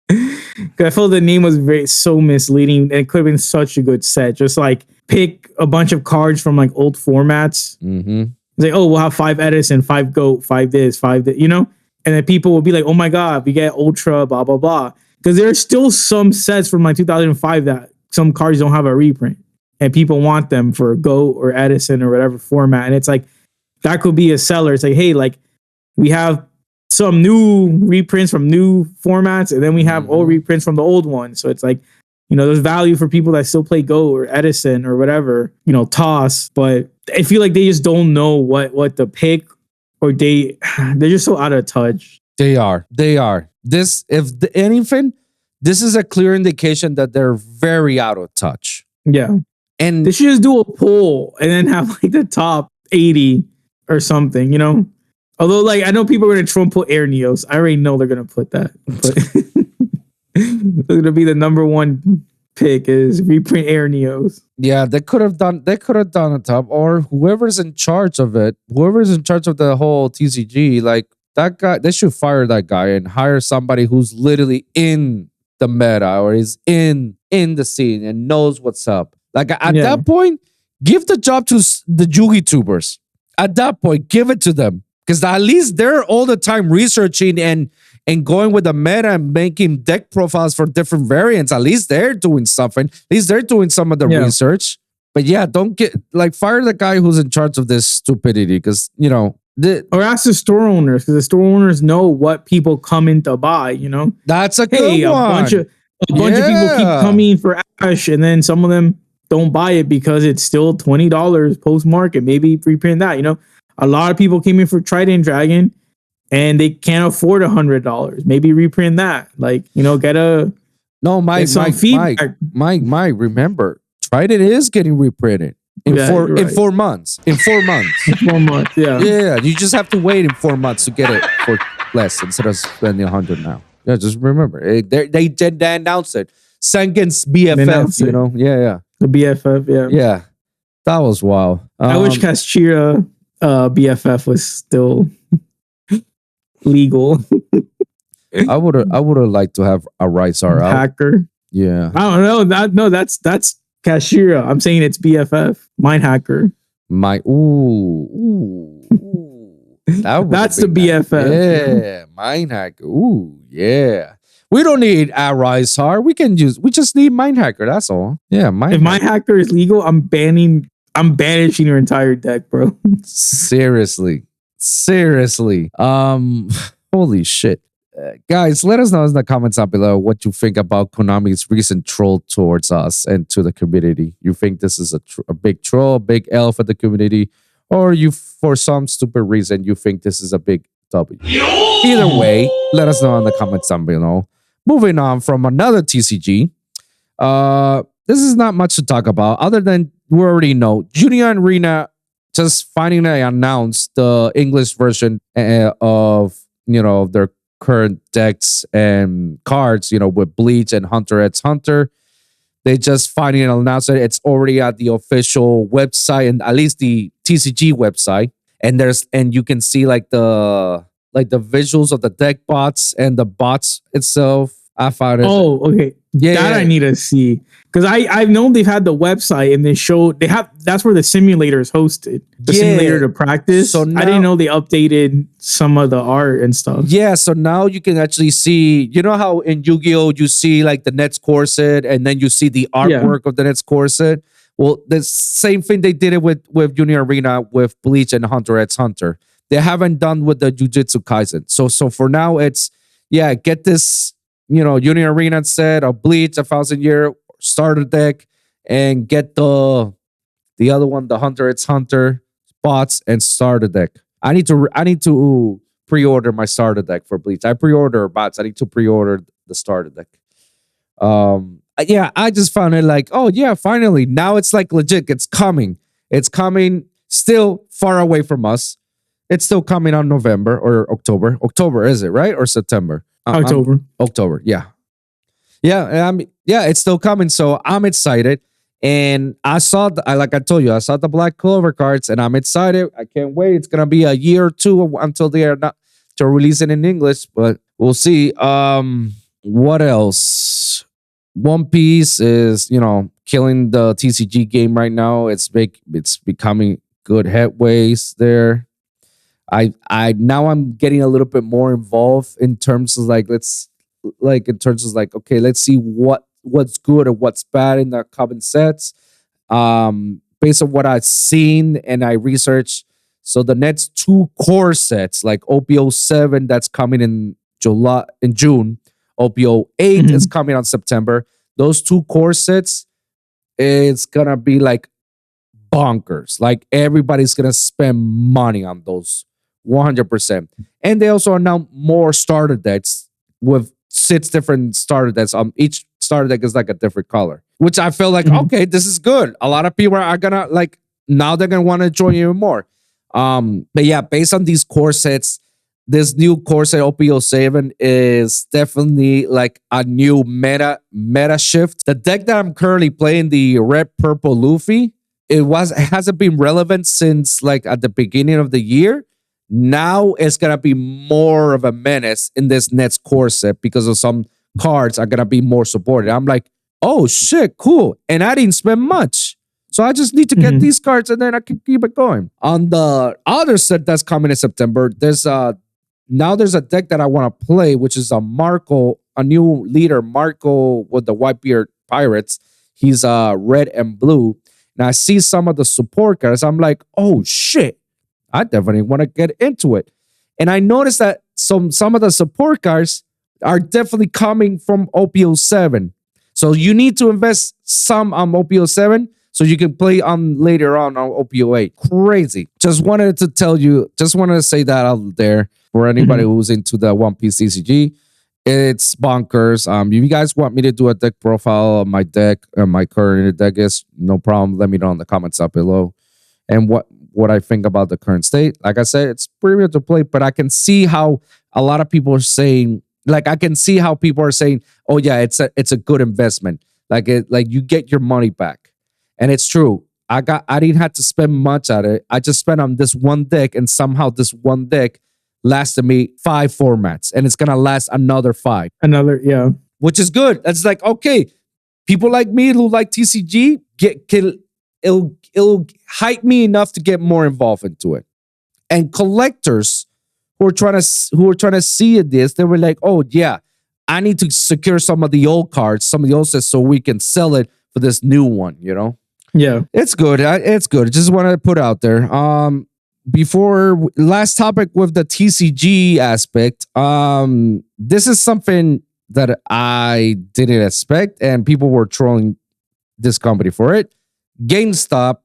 I felt the name was so misleading. It could have been such a good set. Just like pick a bunch of cards from like old formats. It's like, oh, we'll have 5 Edison, 5 Goat, 5 this, 5 that, And then people will be like, oh my God, we get Ultra, blah, blah, blah. Because there are still some sets from like 2005 that some cards don't have a reprint. And people want them for Goat or Edison or whatever format. And it's like, that could be a seller. It's like, hey, like we have some new reprints from new formats. And then we have old reprints from the old ones. So it's like, there's value for people that still play Go or Edison or whatever, toss. But I feel like they just don't know what to pick or they're just so out of touch. They are. This, anything, this is a clear indication that they're very out of touch. Yeah. And they should just do a poll and then have like the top 80 or something, you know? Although, like, I know people are going to try and put Air Neos. I already know they're going to put that. But it's going to be the number one pick is reprint Air Neos. Yeah, they could have done a top, or whoever's in charge of it, whoever's in charge of the whole TCG, like that guy, they should fire that guy and hire somebody who's literally in the meta or is in the scene and knows what's up. Like at that point, give the job to the Yugi tubers. At that point, give it to them. Because at least they're all the time researching and going with the meta and making deck profiles for different variants. At least they're doing something. At least they're doing some of the research. But yeah, don't fire the guy who's in charge of this stupidity. Because, you know. Or ask the store owners. Because the store owners know what people come in to buy, you know. That's a good one. A bunch of people keep coming for Ash, and then some of them don't buy it because it's still $20 post market. Maybe reprint that, you know. A lot of people came in for Trident Dragion and they can't afford $100. Maybe reprint that. Like, you know, Mike, remember, Trident is getting reprinted in 4 months. In 4 months. 4 months, yeah. Yeah, you just have to wait in 4 months to get it for less instead of spending $100 now. Yeah, just remember. They did announce it. Sengen's BFF, you know? Yeah. The BFF, yeah. Yeah. That was wild. I wish Kashira BFF was still legal. I would have liked to have a Rizar out. Hacker. Yeah. I don't know. That's Kashira. I'm saying it's BFF. Mind Hacker. That's the BFF. Yeah. Mind Hacker. Ooh, yeah. We don't need a Rizar. We just need Mind Hacker. That's all. Yeah. If Mind Hacker is legal, I'm banishing your entire deck, bro. Seriously. Holy shit. Guys, let us know in the comments down below what you think about Konami's recent troll towards us and to the community. You think this is a big troll, a big L for the community, or you, for some stupid reason, you think this is a big W? Either way, let us know in the comments down below. Moving on from another TCG. This is not much to talk about other than we already know. Union Arena just finally announced the English version of, you know, their current decks and cards, you know, with Bleach and Hunter x Hunter. They just finally announced it. It's already at the official website, and at least the TCG website. And you can see like the visuals of the deck bots and the bots itself. I found it. Oh, okay. Yeah, that I need to see, because I've known they've had the website and that's where the simulator is hosted. The simulator to practice. So now, I didn't know they updated some of the art and stuff. Yeah, so now you can actually see, you know how in Yu-Gi-Oh you see like the Nets core set and then you see the artwork of the Nets core set. Well, the same thing they did it with Union Arena with Bleach and Hunter x Hunter. They haven't done with the Jujutsu Kaisen. So for now it's get this, you know, Union Arena set, a Bleach, 1,000-year starter deck, and get the other one, the Hunter x Hunter bots and starter deck. I need to pre-order my starter deck for Bleach. I pre-order bots. I need to pre-order the starter deck. I just found it like, oh yeah, finally. Now it's like legit. It's coming. It's coming. Still far away from us. It's still coming on November or October. October, is it, right? Or September? October, yeah. It's still coming, so I'm excited. And I told you, I saw the Black Clover cards, and I'm excited. I can't wait. It's gonna be a year or two until they are not to release it in English, but we'll see. What else? One Piece is, you know, killing the TCG game right now. It's becoming good headways there. I'm getting a little bit more involved in terms of okay, let's see what's good or what's bad in the common sets. Based on what I've seen and I researched. So the next 2 core sets, like OP07 that's coming in June, OP08 is coming on September. Those 2 core sets, it's gonna be like bonkers. Like everybody's gonna spend money on those 100%. And they also announced more starter decks with 6 different starter decks. Each starter deck is like a different color, which I feel like, okay, this is good. A lot of people are gonna like, now they're gonna want to join even more. But yeah, based on these core sets, this new core set OP07 is definitely like a new meta shift. The deck that I'm currently playing, the red purple Luffy, it hasn't been relevant since like at the beginning of the year. Now it's gonna be more of a menace in this next core set because of some cards are gonna be more supported. I'm like, oh shit, cool. And I didn't spend much. So I just need to get these cards and then I can keep it going. On the other set that's coming in September, there's a deck that I want to play, which is a new leader, Marco with the Whitebeard Pirates. He's red and blue. And I see some of the support cards. I'm like, oh shit, I definitely want to get into it. And I noticed that some of the support cards are definitely coming from OP07. So you need to invest some on OP07 so you can play on later on OP08. Crazy. Just wanted to say that out there for anybody who's into the One Piece TCG. It's bonkers. If you guys want me to do a deck profile of my deck and my current deck is, no problem. Let me know in the comments up below. And what I think about the current state. Like I said, it's pretty weird to play, but I can see how a lot of people are saying, oh yeah, it's a good investment. Like you get your money back. And it's true. I didn't have to spend much at it. I just spent on this one deck, and somehow this one deck lasted me 5 formats, and it's gonna last another 5. Yeah. Which is good. That's like, okay, people like me who like TCG it'll hype me enough to get more involved into it. And collectors who are trying to see this, they were like, oh yeah, I need to secure some of the old cards, some of the old sets, so we can sell it for this new one, you know? Yeah. It's good. It's good. Just wanted to put out there. Before last topic with the TCG aspect, this is something that I didn't expect, and people were trolling this company for it. Gamestop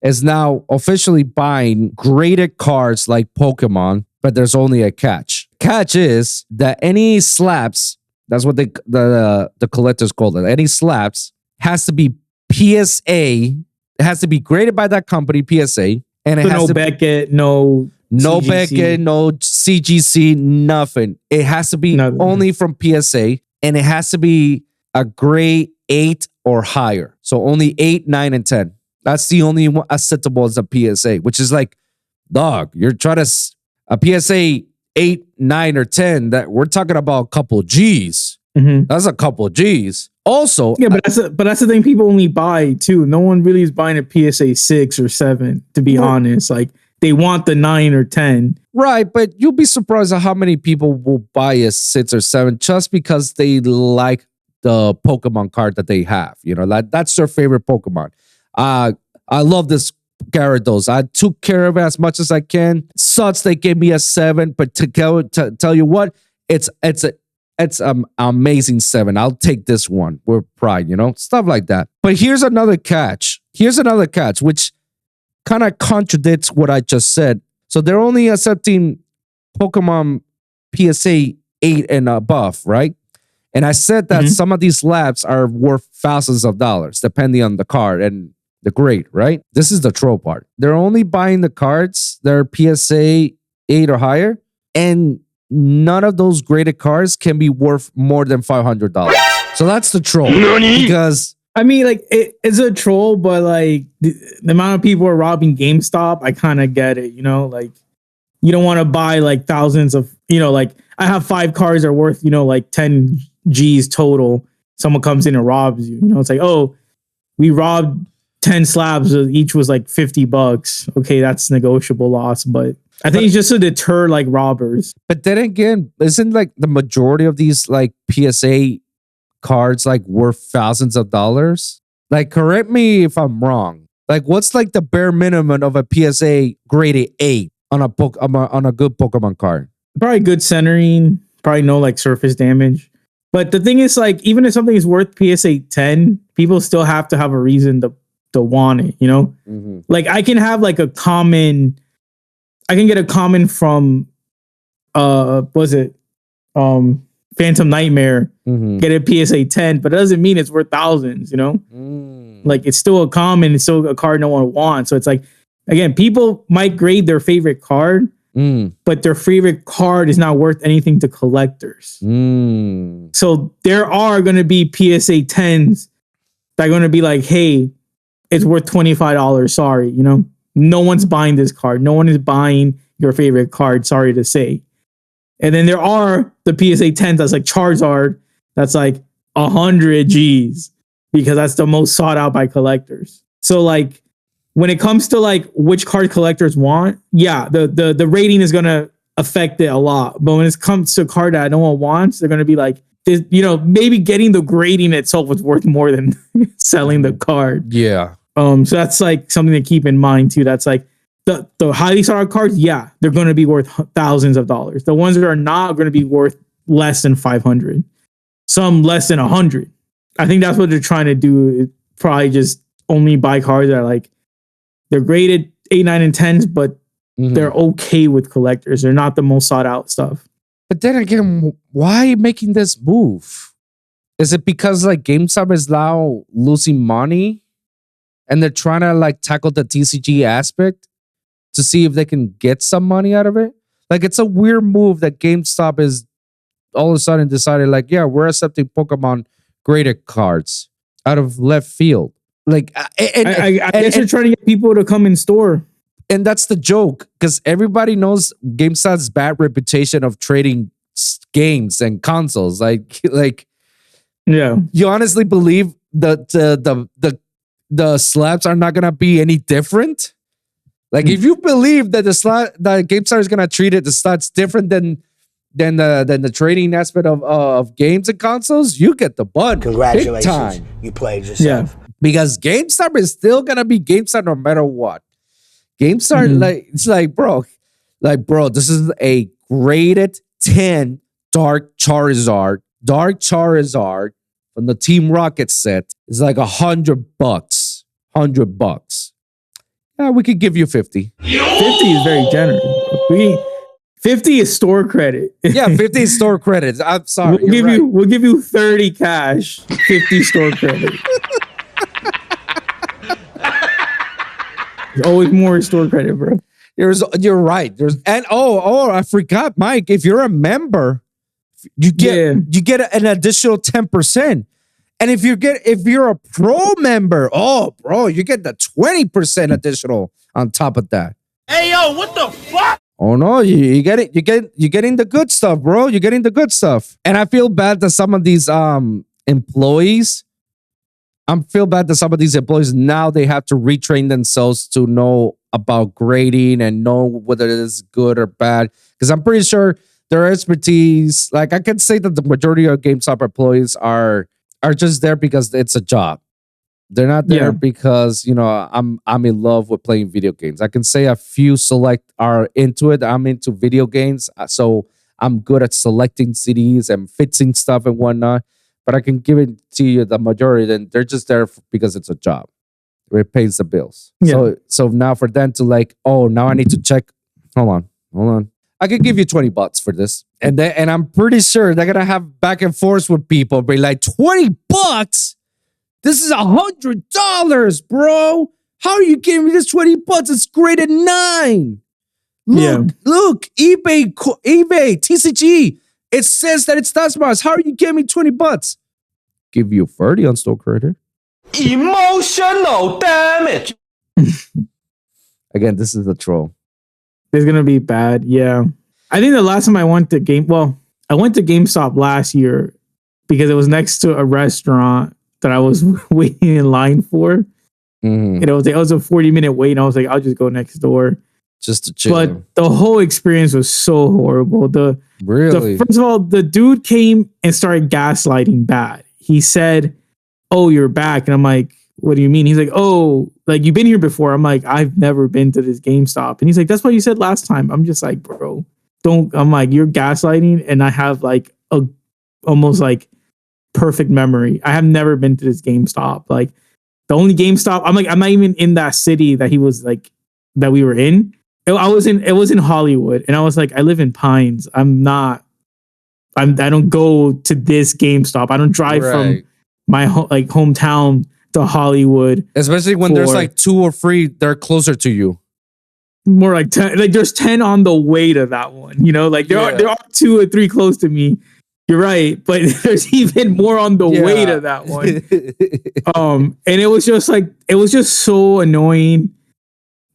is now officially buying graded cards like Pokemon, but there's only a catch. Catch is that any slabs, that's what the collectors call it, any slabs has to be PSA. It has to be graded by that company, PSA. And it has no Beckett, no CGC. Beckett, no CGC, nothing. It has to be only from PSA, and it has to be a grade 8 or higher. So only 8, 9, and 10. That's the only one acceptable as a PSA, which is like, dog, you're trying to a PSA 8, 9, or 10. That we're talking about a couple G's. That's a couple G's. Also, yeah, but that's the thing. People only buy too. No one really is buying a PSA 6 or 7. To be honest, like they want the 9 or 10. Right, but you'll be surprised at how many people will buy a 6 or 7 just because they like the Pokemon card that they have. You know, that's their favorite Pokemon. I love this Gyarados. I took care of it as much as I can. Sucks they gave me a 7, but to tell you what, it's an amazing 7. I'll take this one with pride, you know, stuff like that. But here's another catch. Which kind of contradicts what I just said. So they're only accepting Pokemon PSA 8 and above, right? And I said that some of these labs are worth thousands of dollars, depending on the card and the grade, right? This is the troll part. They're only buying the cards that are PSA 8 or higher, and none of those graded cards can be worth more than $500. So that's the troll. Because I mean, like it's a troll, but like the amount of people are robbing GameStop, I kind of get it. You know, like you don't want to buy like thousands of, you know, like I have 5 cards that are worth, you know, like 10 G's total. Someone comes in and robs you. You know, it's like, oh, we robbed 10 slabs. Each was like $50. Okay, that's negotiable loss, but I think it's just to deter like robbers. But then again, isn't like the majority of these like PSA cards like worth thousands of dollars? Like, correct me if I'm wrong. Like, what's like the bare minimum of a PSA graded 8 on a good Pokemon card? Probably good centering. Probably no like surface damage. But the thing is, like, even if something is worth PSA 10, people still have to have a reason to want it. You know, like I can have like a common I can get a common from was it Phantom Nightmare, get a PSA 10, but it doesn't mean it's worth thousands, you know? Like it's still a common, it's still a card no one wants. So it's like, again, people might grade their favorite card, but their favorite card is not worth anything to collectors. So there are going to be PSA 10s that are going to be like, hey, it's worth $25. Sorry, you know, no one's buying this card. No one is buying your favorite card. Sorry to say. And then there are the PSA 10s that's like Charizard, that's like 100 G's because that's the most sought out by collectors. So like when it comes to like which card collectors want, yeah, the rating is gonna affect it a lot. But when it comes to a card that no one wants, they're gonna be like, you know, maybe getting the grading itself was worth more than selling the card. Yeah. So that's like something to keep in mind too. That's like the highly sought out cards, yeah, they're going to be worth thousands of dollars. The ones that are not going to be worth less than 500, some less than 100. I think that's what they're trying to do. Probably just only buy cards that are like, they're graded 8, 9, and 10s, but they're okay with collectors. They're not the most sought out stuff. But then again, why making this move? Is it because like GameStop is now losing money and they're trying to like tackle the TCG aspect to see if they can get some money out of it? Like it's a weird move that GameStop is all of a sudden decided like, yeah, we're accepting Pokemon graded cards out of left field. Like, I guess you're trying to get people to come in store. And that's the joke, because everybody knows GameStop's bad reputation of trading games and consoles. Like, yeah, you honestly believe that the slabs are not gonna be any different? Like, if you believe that that GameStop is gonna treat the slots different than the trading aspect of games and consoles, you get the bun. Congratulations, big time. You played yourself. Yeah. Because GameStop is still gonna be GameStop no matter what. GameStop, it's like, bro, this is a graded 10 Dark Charizard from the Team Rocket set. It's like $100. $100. Yeah, we could give you 50. 50 is very generous. 50 is store credit. Yeah, 50 is store credit. I'm sorry. We'll give you 30 cash, 50 store credit. There's always more store credit, bro. You're right. I forgot, Mike. If you're a member, you get an additional 10%. And if you're a pro member, you get the 20% additional on top of that. Hey yo, what the fuck? Oh no, you're getting the good stuff, bro. You're getting the good stuff. And I feel bad that some of these employees now they have to retrain themselves to know about grading and know whether it is good or bad. Because I'm pretty sure their expertise, like I can say that the majority of GameStop employees are just there because it's a job. They're not there because, I'm in love with playing video games. I can say a few select are into it. I'm into video games, so I'm good at selecting CDs and fixing stuff and whatnot. But I can give it to you, the majority, then they're just there because it's a job. It pays the bills. Yeah. So now for them to like, now I need to check. Hold on. I could give you $20 for this. And I'm pretty sure they're going to have back and forth with people. Be like, $20? This is $100, bro. How are you giving me this $20? It's graded 9. Look, eBay, TCG. It says that it's Tasmas. How are you giving me $20? Give you 30 on store credit. Emotional damage. Again, this is a troll. It's gonna be bad. Yeah, I think the last time I went to GameStop last year because it was next to a restaurant that I was waiting in line for. Mm-hmm. It was a 40-minute wait, and I was like, I'll just go next door. Just to chill. But the whole experience was so horrible. First of all, the dude came and started gaslighting bad. He said, "Oh, you're back." And I'm like, "What do you mean?" He's like, "Oh, like you've been here before." I'm like, "I've never been to this GameStop." And he's like, "That's what you said last time." I'm just like, "Bro, don't." I'm like, "You're gaslighting." And I have like a almost like perfect memory. I have never been to this GameStop. Like the only GameStop, I'm not even in that city that he was like, that we were in. It was in Hollywood, and I was like, I live in Pines. I don't go to this GameStop. I don't drive from my hometown to Hollywood. Especially when there's like 2 or 3, they're closer to you. More like 10. Like there's 10 on the way to that one. You know, like there are 2 or 3 close to me. You're right, but there's even more on the way to that one. And it was just so annoying.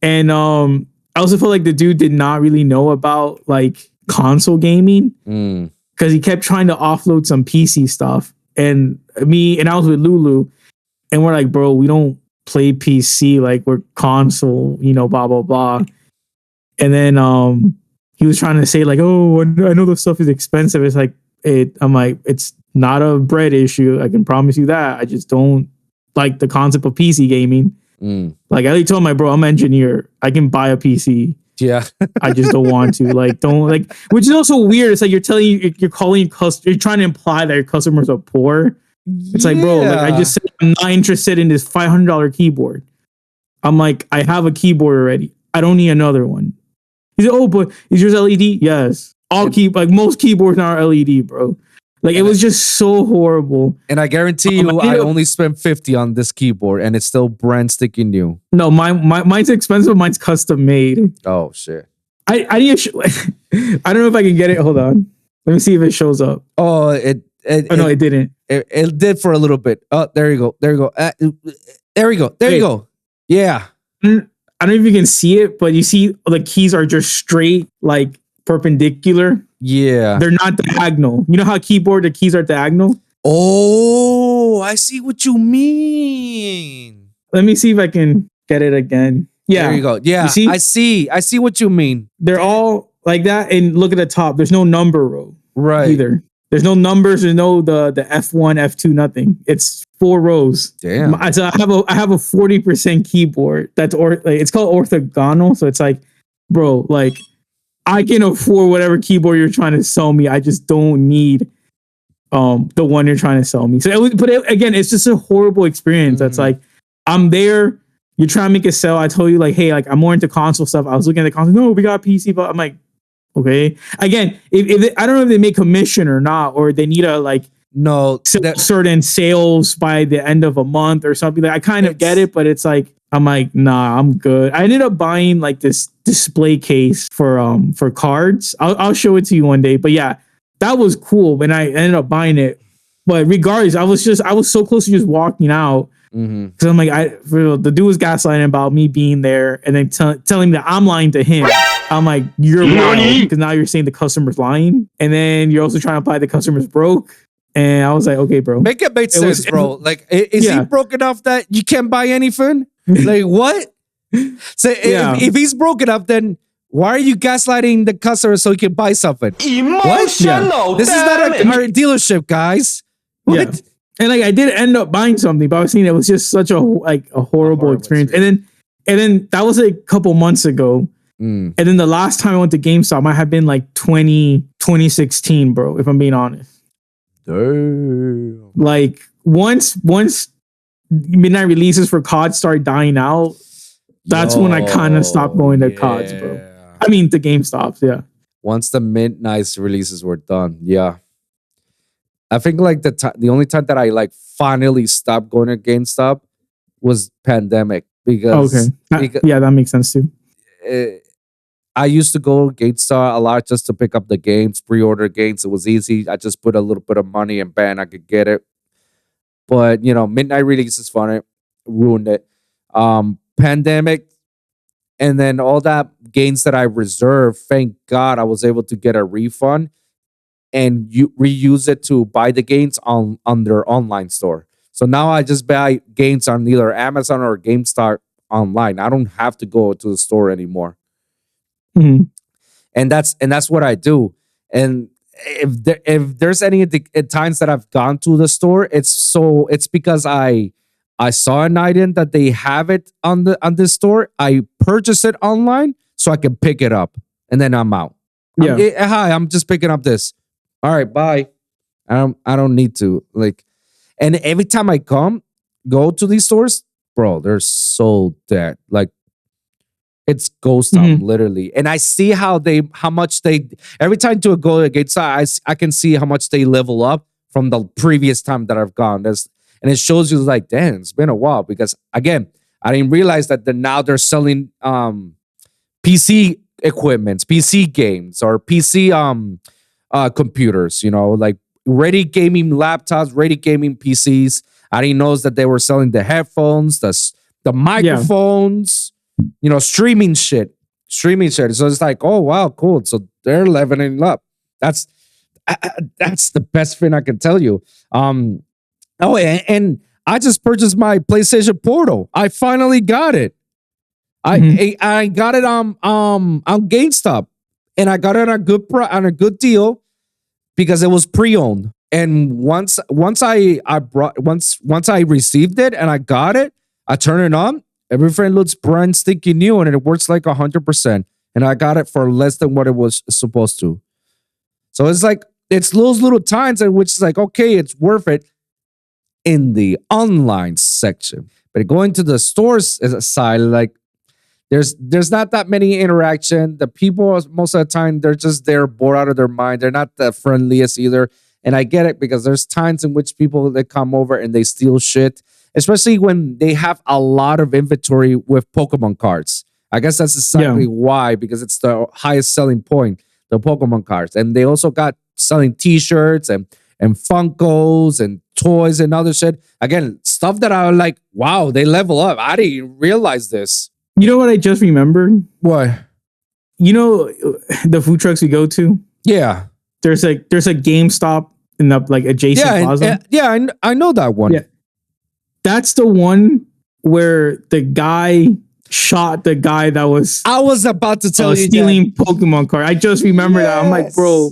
And I also felt like the dude did not really know about like console gaming because he kept trying to offload some PC stuff. And I was with Lulu, and we're like, bro, we don't play PC, like we're console, you know, blah blah blah. And then he was trying to say like, oh, I know the stuff is expensive. It's like I'm like, it's not a bread issue. I can promise you that. I just don't like the concept of PC gaming. Like I already told my bro, I'm an engineer. I can buy a PC. Yeah. I just don't want to. Like, don't like, which is also weird. It's like you're trying to imply that your customers are poor. It's like, bro, like I just said I'm not interested in this $500 keyboard. I'm like, I have a keyboard already. I don't need another one. He said, oh, but is yours LED? Yes. Most keyboards now are LED, bro. Like it was just so horrible. And I guarantee you, I only spent $50 on this keyboard, and it's still brand sticking new. No, mine's expensive. Mine's custom made. Oh shit! I need I don't know if I can get it. Hold on. Let me see if it shows up. Oh, it didn't. It did for a little bit. Oh, there you go. There you go. There you go. There you go. Yeah. I don't know if you can see it, but you see the keys are just straight, like perpendicular. Yeah. They're not diagonal. You know how the keys are diagonal? Oh, I see what you mean. Let me see if I can get it again. Yeah. There you go. Yeah. You see? I see what you mean. They're all like that. And look at the top. There's no number row. Right. Either. There's no numbers. There's no the F1, F2, nothing. It's 4 rows. Damn. So I have a 40% keyboard. It's called orthogonal. So it's like, bro, like I can afford whatever keyboard you're trying to sell me. I just don't need the one you're trying to sell me. So again, it's just a horrible experience. That's like, I'm there. You're trying to make a sell. I told you like, hey, like I'm more into console stuff. I was looking at the console. No, we got PC, but I'm like, okay. Again, if I don't know if they make commission or not, or they need to like certain sales by the end of a month or something. Like I kind of get it, but it's like I'm like, nah, I'm good. I ended up buying like this display case for cards. I'll show it to you one day. But yeah, that was cool when I ended up buying it. But regardless, I was so close to just walking out. Because I'm like, the dude was gaslighting about me being there, and then telling me that I'm lying to him. I'm like, you're lying because now you're saying the customer's lying, and then you're also trying to buy the customer's broke. And I was like, okay, bro, make it make sense, bro. Like, is he broke enough that you can't buy anything? Like, what? So if he's broken up, then why are you gaslighting the customer so he can buy something? Emotional. This is not a car dealership, guys. What? Yeah. And like I did end up buying something, but I was saying it was just such a horrible experience. And then that was a couple months ago. And then the last time I went to GameStop might have been like 2016, bro, if I'm being honest. Damn. Like once midnight releases for COD start dying out, that's when I kind of stopped going to CODs, bro. I mean to GameStops, yeah. Once the midnight releases were done, yeah. I think like the only time that I like finally stopped going to GameStop was pandemic because that makes sense too. I used to go to GameStop a lot just to pick up the games, pre-order games. It was easy. I just put a little bit of money and bam, I could get it. But you know, midnight releases funny ruined it. Pandemic, and then all that games that I reserved. Thank God I was able to get a refund and you reuse it to buy the games on their online store. So now I just buy games on either Amazon or GameStop online. I don't have to go to the store anymore. Mm-hmm. And that's what I do. And if there's any times that I've gone to the store, it's because I saw an item that they have it on this store. I purchase it online so I can pick it up, and then I'm out. Yeah. Hi, I'm just picking up this. All right, bye. I don't need to like. And every time I go to these stores, bro, they're so dead. Like It's ghost town, literally. And I see how much they, every time to go against, I can see how much they level up from the previous time that I've gone. And it shows you like, damn, it's been a while. Because again, I didn't realize that now they're selling PC equipments, PC games, or PC computers, like ready gaming laptops, ready gaming PCs. I didn't know that they were selling the headphones, the microphones, streaming shit. So it's like, oh wow, cool. So they're leveling up. That's the best thing I can tell you. And I just purchased my PlayStation Portal. I finally got it. I got it on GameStop, and I got it on a good deal because it was pre-owned. And once I received it and I got it, I turn it on. Everything looks brand stinking new, and it works like 100%. And I got it for less than what it was supposed to. So it's like, it's those little times in which it's like, okay, it's worth it in the online section. But going to the stores side, like there's not that many interaction. The people, most of the time, they're just there bored out of their mind. They're not the friendliest either. And I get it, because there's times in which people, they come over and they steal shit, especially when they have a lot of inventory with Pokemon cards. I guess that's exactly why, because it's the highest selling point, the Pokemon cards. And they also got selling t-shirts and Funkos and toys and other shit. Again, stuff that I was like, wow, they level up. I didn't realize this. You know what I just remembered? What? The food trucks we go to? Yeah. There's a GameStop in the adjacent plaza. I know that one. Yeah. That's the one where the guy shot the guy that was... I was about to tell you stealing Pokemon card. I just remember that. I'm like, bro,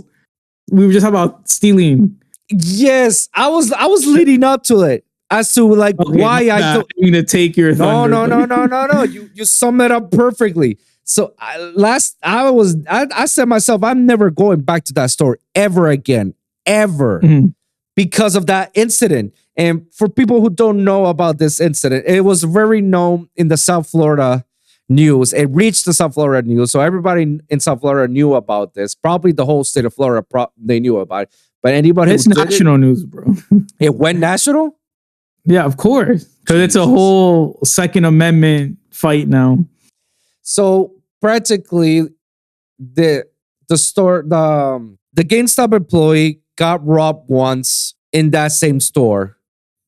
we were just talking about stealing. Yes, I was leading up to it as to like why I don't mean to take your thunder. No. You sum it up perfectly. So I said myself, I'm never going back to that store ever again, ever, because of that incident. And for people who don't know about this incident, it was very known in the South Florida news. It reached the South Florida news, so everybody in South Florida knew about this. Probably the whole state of Florida, they knew about it. But anybody it's national news, bro. It went national? Yeah, of course. Because it's a whole Second Amendment fight now. So practically the store, the GameStop employee got robbed once in that same store,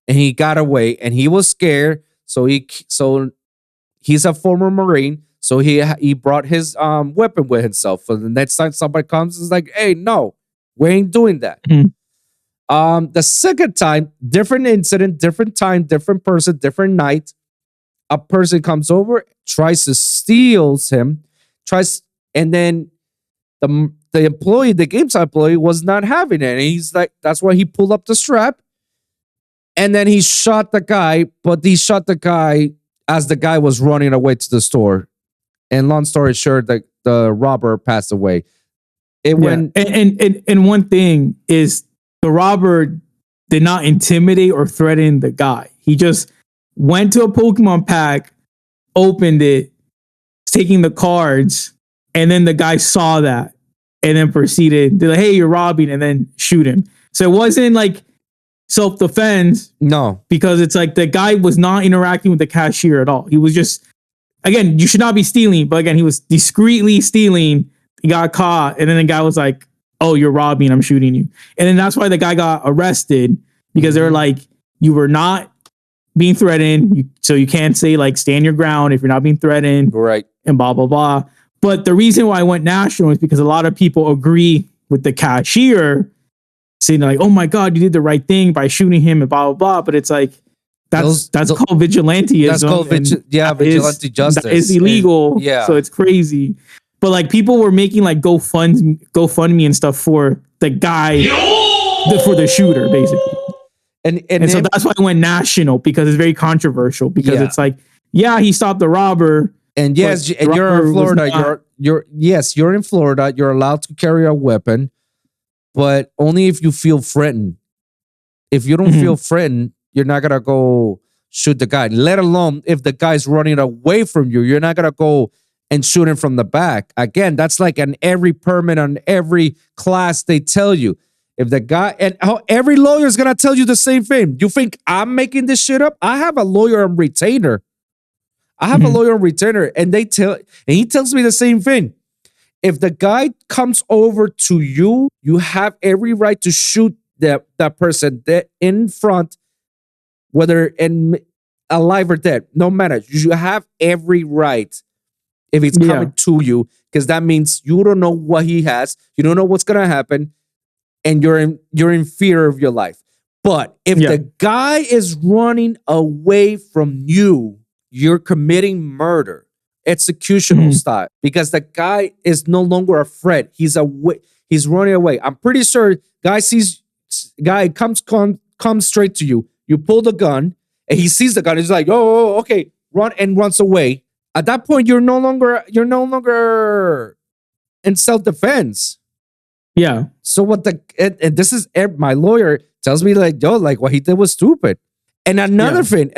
and he got away, and he was scared. So he's a former Marine. So he brought his weapon with himself. So the next time somebody comes, it's like, hey, no, we ain't doing that. The second time, different incident, different time, different person, different night. A person comes over, tries to steal him, and then the employee, the GameStop employee, was not having it. And he's like, that's why he pulled up the strap. And then he shot the guy, but he shot the guy as the guy was running away to the store. And long story short, the robber passed away. And one thing is, the robber did not intimidate or threaten the guy. He just went to a Pokemon pack, opened it, taking the cards, and then the guy saw that and then proceeded to like, hey, you're robbing, and then shoot him. So it wasn't like self-defense. No. Because it's like the guy was not interacting with the cashier at all. He was just, again, you should not be stealing, but again, he was discreetly stealing. He got caught, and then the guy was like, oh, you're robbing, I'm shooting you. And then that's why the guy got arrested, because they were like, you were not being threatened, so you can't say like stand your ground if you're not being threatened, right? And blah blah blah. But the reason why I went national is because a lot of people agree with the cashier, saying like, oh my god, you did the right thing by shooting him and blah blah blah. But it's like that's called vigilanteism. That's called vigilante justice. That is illegal. Yeah, so it's crazy. But like people were making like GoFundMe and stuff for the guy, for the shooter, basically. And so that's why I went national, because it's very controversial, because it's like, yeah, he stopped the robber. And yes, and you're in Florida. You're in Florida. You're allowed to carry a weapon, but only if you feel threatened. If you don't feel threatened, you're not gonna go shoot the guy. Let alone if the guy's running away from you, you're not gonna go and shooting from the back. Again, that's like on every permit, on every class they tell you. If the guy, and every lawyer is going to tell you the same thing. You think I'm making this shit up? I have a lawyer on retainer. And he tells me the same thing. If the guy comes over to you, you have every right to shoot that person in front, whether alive or dead, no matter. You have every right if he's coming to you, because that means you don't know what he has, you don't know what's gonna happen, and you're in fear of your life. But if the guy is running away from you, you're committing murder, executional style, because the guy is no longer a threat. He's running away. I'm pretty sure guy comes straight to you. You pull the gun, and he sees the gun. He's like, oh, okay, run, and runs away. At that point, you're no longer in self-defense. Yeah. So and this is my lawyer tells me like, yo, like what he did was stupid. And another thing,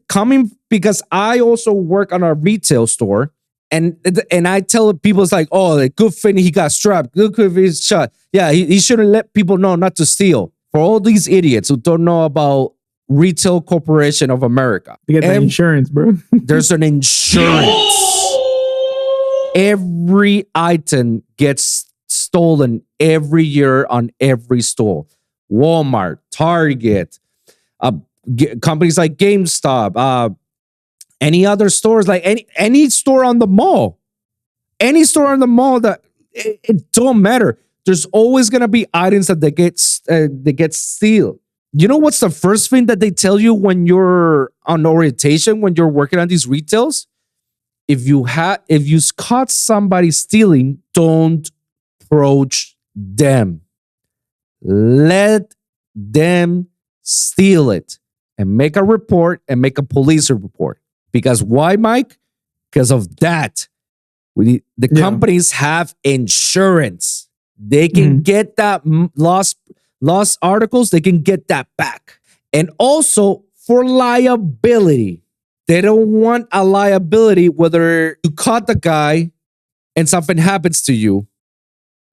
coming, because I also work on a retail store, and I tell people, it's like, oh, like, good thing he got strapped, good thing he's shot. Yeah, he shouldn't let people know not to steal. For all these idiots who don't know about Retail Corporation of America, they get the insurance, bro. There's an insurance. Every item gets stolen every year on every store. Walmart, Target, companies like GameStop, any other stores, like any store on the mall, that it don't matter. There's always gonna be items that they get steal. You know what's the first thing that they tell you when you're on orientation, when you're working on these retails? If you caught somebody stealing, don't approach them. Let them steal it and make a report and make a police report. Because why, Mike? Because of that. The companies have insurance. They can get that lost articles, they can get that back. And also for liability. They don't want a liability whether you caught the guy and something happens to you.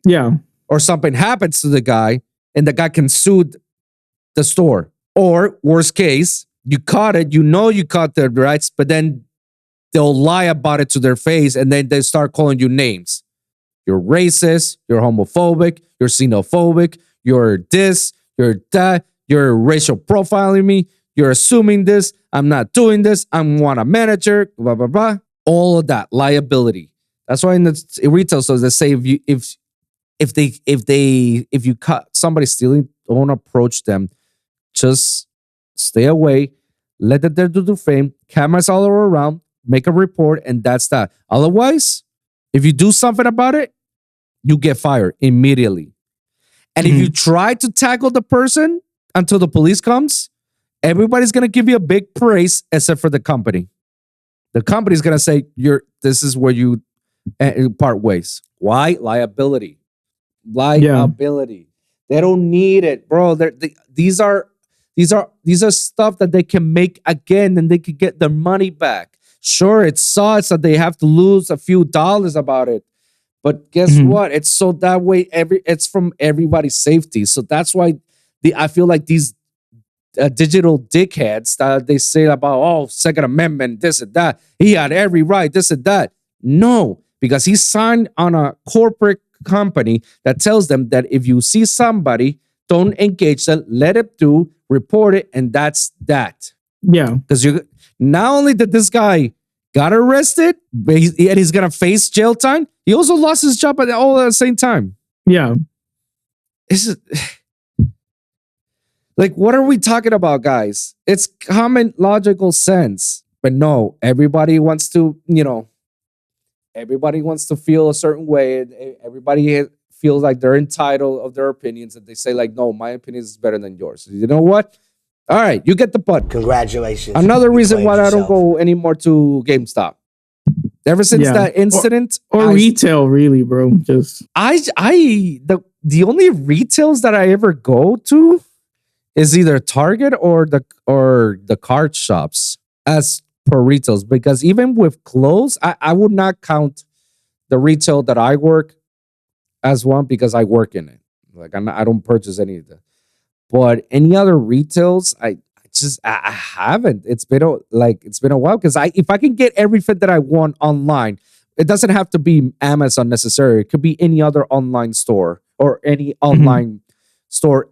Yeah. Or something happens to the guy and the guy can sue the store. Or worst case, you caught it, you caught the rights, but then they'll lie about it to their face and then they start calling you names. You're racist, you're homophobic, you're xenophobic, you're this, you're that, you're racial profiling me, you're assuming this, I'm not doing this, I want a manager, blah, blah, blah. All of that, liability. That's why in the retail stores they say if you caught somebody stealing, don't approach them. Just stay away, let them do the thing, cameras all around, make a report, and that's that. Otherwise, if you do something about it, you get fired immediately. And if you try to tackle the person until the police comes, everybody's going to give you a big praise except for the company. The company's going to say, this is where you part ways. Why? Liability. Liability. They don't need it, bro. These are stuff that they can make again and they can get their money back. Sure, it sucks that they have to lose a few dollars about it. But guess what? It's so that way it's from everybody's safety. So that's why I feel like these digital dickheads that they say about, Second Amendment, this and that. He had every right, this and that. No, because he signed on a corporate company that tells them that if you see somebody, don't engage them, let it do, report it, and that's that. Yeah. Because not only did this guy got arrested, and he's gonna face jail time, he also lost his job all at the same time. Yeah. This is like, what are we talking about, guys? It's common logical sense. But no, everybody wants to, everybody wants to feel a certain way. Everybody feels like they're entitled of their opinions, and they say like, no, my opinion is better than yours. You know what? All right, you get the point. Congratulations. Another reason why I don't go anymore to GameStop. Ever since that incident, or retail, really, bro. Just the only retails that I ever go to is either Target or the card shops. As per retails, because even with clothes, I would not count the retail that I work as one, because I work in it. Like I don't purchase any of that. But any other retails, I haven't. It's been a while, because if I can get everything that I want online, it doesn't have to be Amazon necessarily. It could be any other online store or any online store.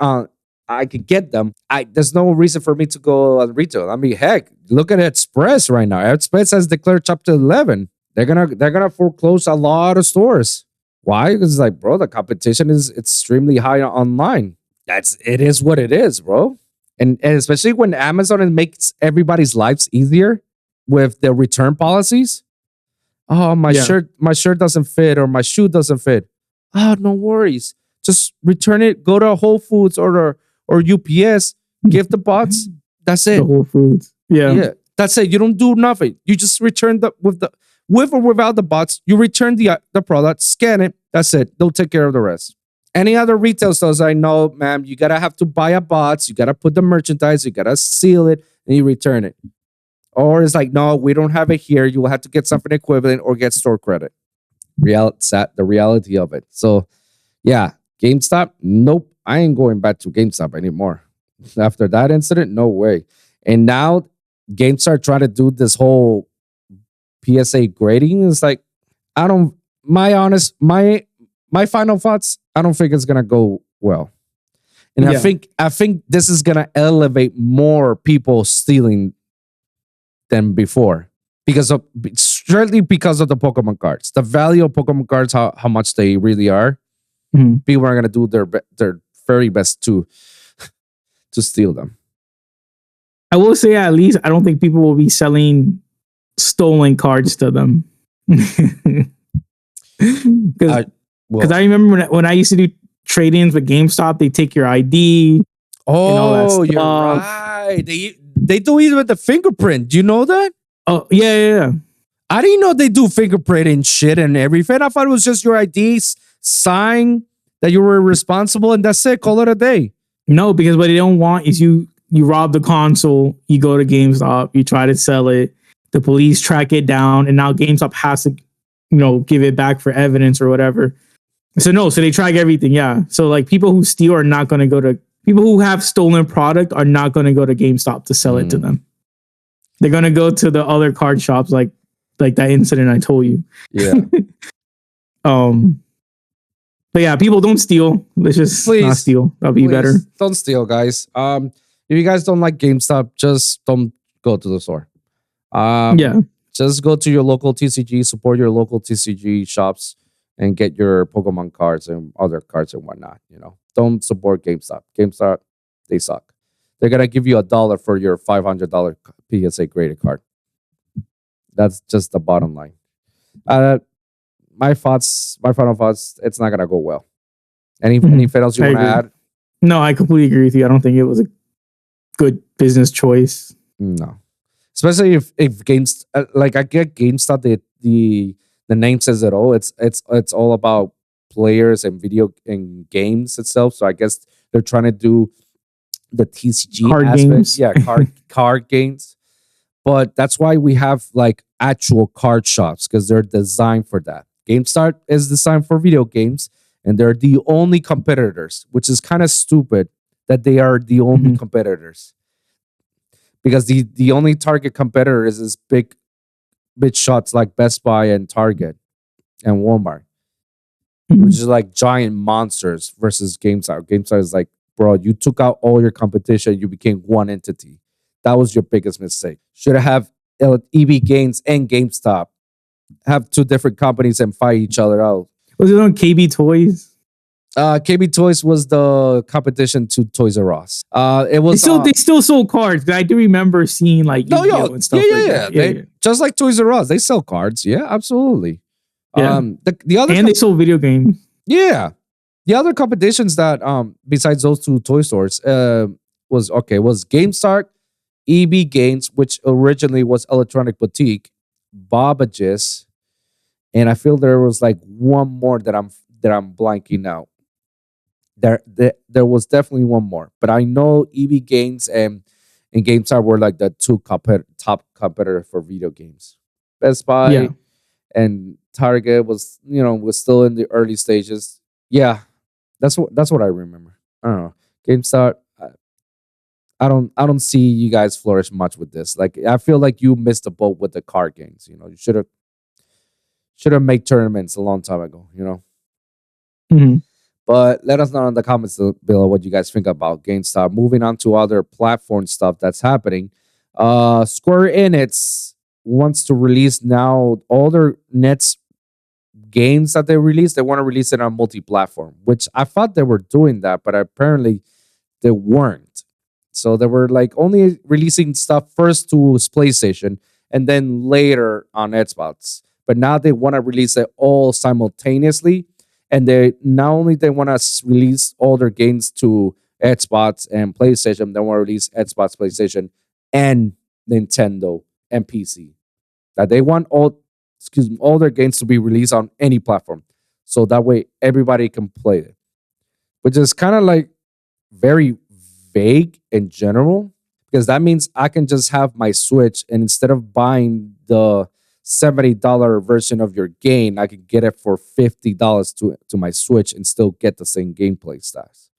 I could get them. There's no reason for me to go on retail. I mean, heck, look at Express right now. Express has declared Chapter 11. They're gonna foreclose a lot of stores. Why? Because it's like, bro, the competition is extremely high online. It is what it is, bro. And especially when Amazon makes everybody's lives easier with their return policies. Oh, my shirt doesn't fit, or my shoe doesn't fit. Oh, no worries. Just return it. Go to Whole Foods or UPS. Give the bots. That's it. The Whole Foods. Yeah. That's it. You don't do nothing. You just return with or without the bots. You return the product, scan it. That's it. They'll take care of the rest. Any other retail stores, I know, ma'am, you gotta have to buy a box. You gotta put the merchandise. You gotta seal it, and you return it. Or it's like, no, we don't have it here. You will have to get something equivalent or get store credit. The reality of it. So, yeah, GameStop, nope. I ain't going back to GameStop anymore. After that incident, no way. And now GameStop trying to do this whole PSA grading. It's like, my final thoughts, I don't think it's gonna go well. And I think this is gonna elevate more people stealing than before, strictly because of the Pokemon cards. The value of Pokemon cards, how much they really are. People are gonna do their very best to steal them. I will say, at least I don't think people will be selling stolen cards to them. Because I remember when I used to do trade-ins with GameStop, they take your ID. Oh, you're right. They do it with the fingerprint. Do you know that? Oh, yeah. I didn't know they do fingerprint and shit and everything. I thought it was just your ID, sign that you were responsible, and that's it. Call it a day. No, because what they don't want is you rob the console, you go to GameStop, you try to sell it, the police track it down, and now GameStop has to, give it back for evidence or whatever. So they track everything, yeah. So like people who steal are not going to go to, people who have stolen product are not going to go to GameStop to sell it to them. They're going to go to the other card shops like that incident I told you. Yeah. But yeah, people don't steal. Let's just not steal. That'll be better. Don't steal, guys. If you guys don't like GameStop, just don't go to the store. Just go to your local TCG, support your local TCG shops, and get your Pokemon cards and other cards and whatnot. Don't support GameStop. GameStop, they suck. They're gonna give you $1 for your $500 PSA graded card. That's just the bottom line. My final thoughts. It's not gonna go well. Anything else you want to add? No, I completely agree with you. I don't think it was a good business choice. No, especially if games like I get GameStop. The name says it all. It's all about players and video and games itself. So I guess they're trying to do the TCG card aspect. Games. Yeah, card games. But that's why we have like actual card shops, because they're designed for that. GameStop is designed for video games, and they're the only competitors, which is kind of stupid that they are the only competitors. Because the only target competitor is big shots like Best Buy and Target and Walmart, which is like giant monsters versus GameStop. GameStop is like, bro, you took out all your competition. You became one entity. That was your biggest mistake. Should have EB Games and GameStop have two different companies and fight each other out. Was it on KB Toys? KB Toys was the competition to Toys R Us. It was they still sold cards. I do remember seeing like and stuff that. Just like Toys R Us, they sell cards. Yeah, absolutely. Yeah. The other they sold video games. Yeah, the other competitions that besides those two toy stores was GameStop, EB Games, which originally was Electronic Boutique, Babages, and I feel there was like one more that I'm blanking out. There was definitely one more, but I know EB Games and GameStop were like the two top competitor for video games. Best Buy and Target was still in the early stages. Yeah, that's what I remember. I don't know. GameStop. I don't see you guys flourish much with this. Like, I feel like you missed the boat with the card games. You should have made tournaments a long time ago. Mm-hmm. But let us know in the comments below what you guys think about GameStop. Moving on to other platform stuff that's happening. Square Enix wants to release now all their Nets games that they released. They want to release it on multi-platform, which I thought they were doing that, but apparently they weren't. So they were like only releasing stuff first to PlayStation and then later on Xbox. But now they want to release it all simultaneously. And they want to release all their games to Xbox and PlayStation. They want to release Xbox, PlayStation, and Nintendo and PC. That they want all their games to be released on any platform. So that way everybody can play it. Which is kind of like very vague in general. Because that means I can just have my Switch, and instead of buying the $70 version of your game, I can get it for $50 to my Switch and still get the same gameplay stats.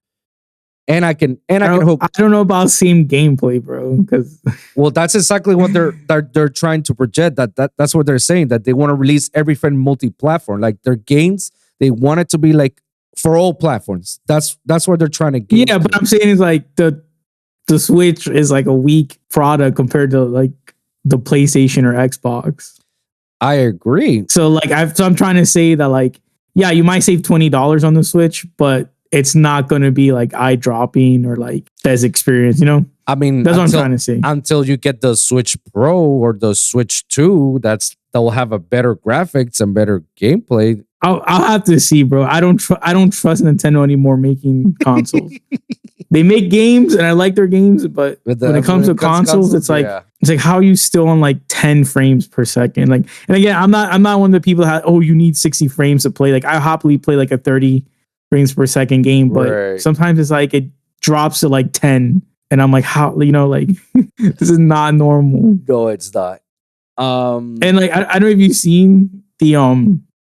And I can hook. I don't know about same gameplay, bro. Because that's exactly what they're trying to project. That's what they're saying, that they want to release everything multi-platform. Like their games, they want it to be like for all platforms. That's what they're trying to get. Yeah, but I'm saying is like the Switch is like a weak product compared to like the PlayStation or Xbox. I agree. So like I'm trying to say that like, yeah, you might save $20 on the Switch, but it's not going to be like eye dropping or like best experience, I mean, that's what I'm trying to say. Until you get the Switch Pro or the Switch 2, they'll have a better graphics and better gameplay. I'll have to see, bro. I don't trust Nintendo anymore making consoles. They make games and I like their games, but when it comes to consoles, it's like how are you still on like 10 frames per second? Like, and again, I'm not one of the people that you need 60 frames to play. Like I happily play like a 30 frames per second game, but sometimes it's like it drops to like 10, and I'm like, how like this is not normal. No, it's not. And like I don't know if you've seen the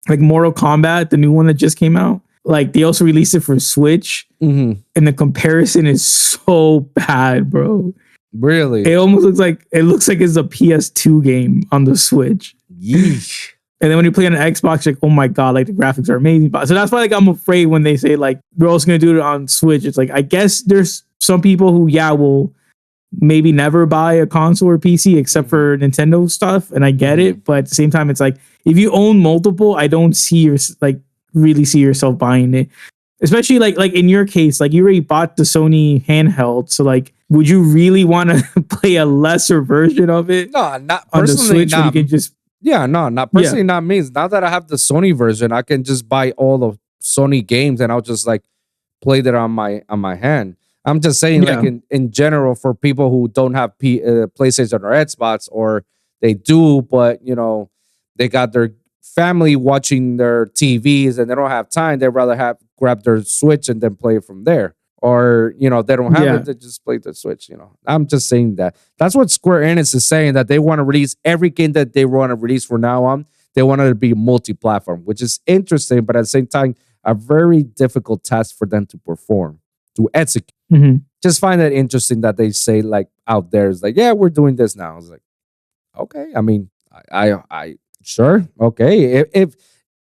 like Mortal Kombat, the new one that just came out. Like they also released it for Switch, and the comparison is so bad, bro. Really? It almost looks like it's a PS2 game on the Switch. Yeesh. And then when you play on an Xbox, you're like, oh my god, like the graphics are amazing. So that's why like I'm afraid when they say like we're also gonna do it on Switch. It's like I guess there's some people who will maybe never buy a console or PC except for Nintendo stuff, and I get it. But at the same time, it's like if you own multiple, I don't really see yourself buying it. Especially like in your case, like you already bought the Sony handheld, so like would you really want to play a lesser version of it? No, not on personally. The Switch, not. You can just not personally. Not me. Now that I have the Sony version, I can just buy all the Sony games and I'll just like play that on my hand. I'm just saying, like in general, for people who don't have PlayStation or Xbox, or they do, but they got their family watching their TVs and they don't have time. They'd rather grab their Switch and then play it from there. Or, they don't have it, they just play the Switch, I'm just saying that. That's what Square Enix is saying, that they want to release every game that they want to release from now on. They want it to be multi-platform, which is interesting, but at the same time, a very difficult task for them to perform, to execute. Mm-hmm. Just find it interesting that they say like out there is like, yeah, we're doing this now. I was like, okay. I mean, I sure. Okay. If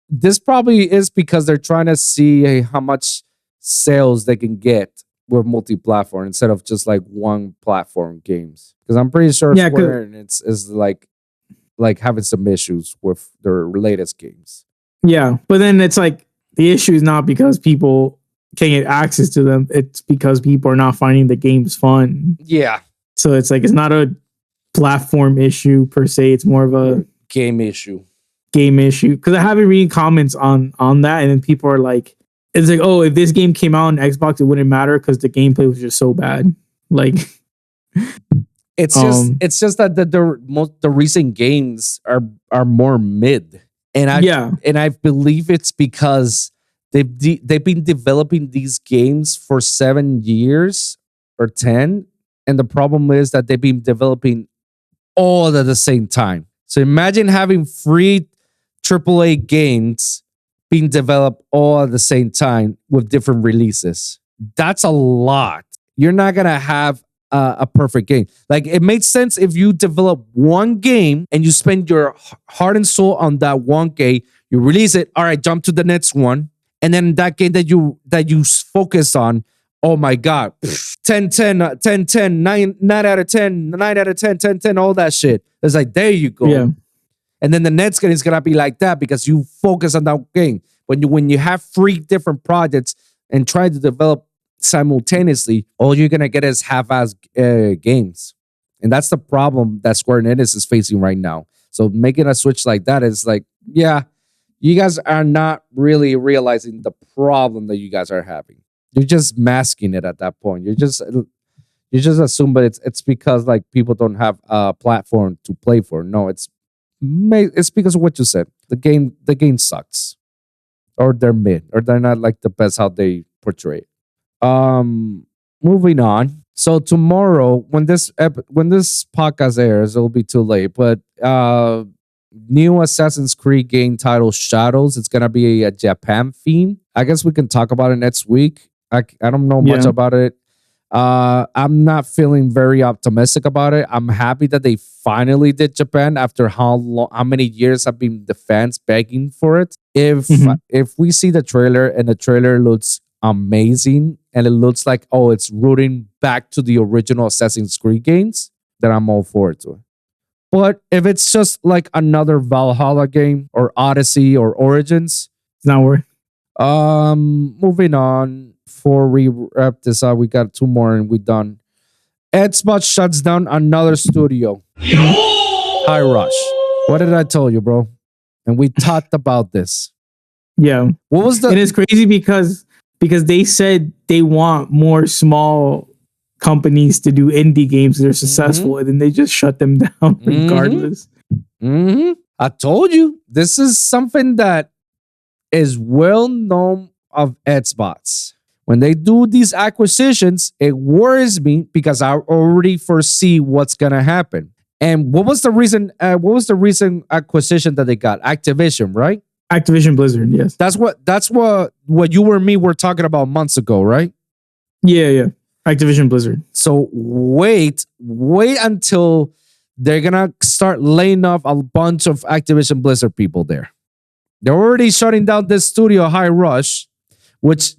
this probably is because they're trying to see how much sales they can get with multi-platform instead of just like one platform games. Because I'm pretty sure Square Enix is like having some issues with their latest games. Yeah. But then it's like the issue is not because people can't get access to them. It's because people are not finding the games fun. Yeah. So it's like, it's not a platform issue per se. It's more of a game issue. Because I have been reading comments on that, and then people are like, it's like, oh, if this game came out on Xbox, it wouldn't matter because the gameplay was just so bad. Like, it's just that the recent games are more mid, and I believe it's because they've been developing these games for 7 years or 10, and the problem is that they've been developing all at the same time. So imagine having free AAA games being developed all at the same time with different releases. That's a lot. You're not going to have a perfect game. Like, it makes sense if you develop one game and you spend your heart and soul on that one game, you release it, all right, jump to the next one. And then that game that you focus on, oh my God, 10, 10, 10, 10, 9 out of 10, 9 out of 10, 10, 10, all that shit. It's like, there you go. Yeah. And then the next game is going to be like that because you focus on that game. When you have 3 different projects and try to develop simultaneously, all you're going to get is half-ass games. And that's the problem that Square Enix is facing right now. So making a switch like that is like, yeah, you guys are not really realizing the problem that you guys are having. You're just masking it at that point. You just assume, but it's because like people don't have a platform to play for. No, it's because of what you said. The game sucks, or they're mid, or they're not like the best how they portray it. Moving on. So tomorrow, when this podcast airs, it'll be too late. But new Assassin's Creed game titled Shadows. It's gonna be a Japan theme. I guess we can talk about it next week. I don't know much about it. I'm not feeling very optimistic about it. I'm happy that they finally did Japan after how many years have been the fans begging for it. If we see the trailer and the trailer looks amazing and it looks like, oh, it's rooting back to the original Assassin's Creed games, then I'm all for it to it. But if it's just like another Valhalla game or Odyssey or Origins, it's not worth. Moving on. Before we wrap this up, we got 2 more and we're done. Xbox shuts down another studio. High Rush. What did I tell you, bro? And we talked about this. Yeah. What was the? And it's crazy because they said they want more small companies to do indie games that are successful, and then they just shut them down regardless. I told you, this is something that is well known of Xbox. When they do these acquisitions, it worries me because I already foresee what's gonna happen. And what was the reason? What was the recent acquisition that they got? Activision, right? Activision Blizzard, yes. That's what you and me were talking about months ago, right? Yeah. Activision Blizzard. So wait until they're gonna start laying off a bunch of Activision Blizzard people there. They're already shutting down this studio, High Rush, which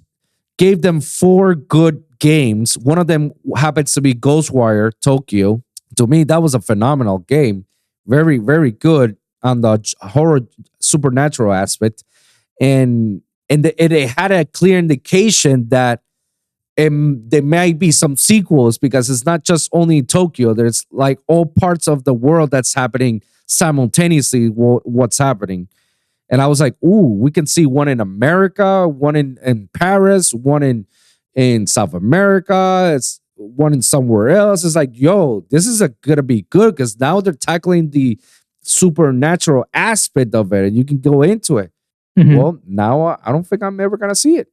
gave them 4 good games. One of them happens to be Ghostwire Tokyo. To me, that was a phenomenal game. Very, very good on the horror supernatural aspect. And it had a clear indication that there might be some sequels because it's not just only Tokyo. There's like all parts of the world that's happening simultaneously what's happening. And I was like, ooh, we can see one in America, one in Paris, one in South America, it's one in somewhere else. It's like, yo, this is gonna be good because now they're tackling the supernatural aspect of it and you can go into it. Well, now I don't think I'm ever gonna see it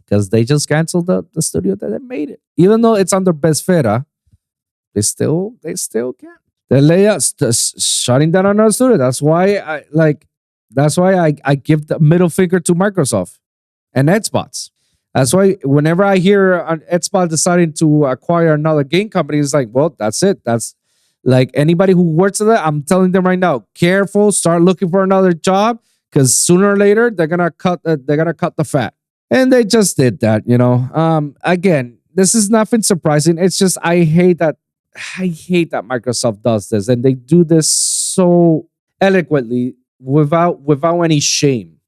because they just canceled the studio that made it. Even though it's under Besfera, they still can't. The layouts shutting down another studio. That's why I give the middle finger to Microsoft and Xbox. That's why whenever I hear Xbox deciding to acquire another game company, it's like, well, that's it. That's like anybody who works at that, I'm telling them right now, careful, start looking for another job because sooner or later they're gonna cut the fat. And they just did that, you know. Again, this is nothing surprising. It's just I hate that Microsoft does this and they do this so eloquently. Without any shame.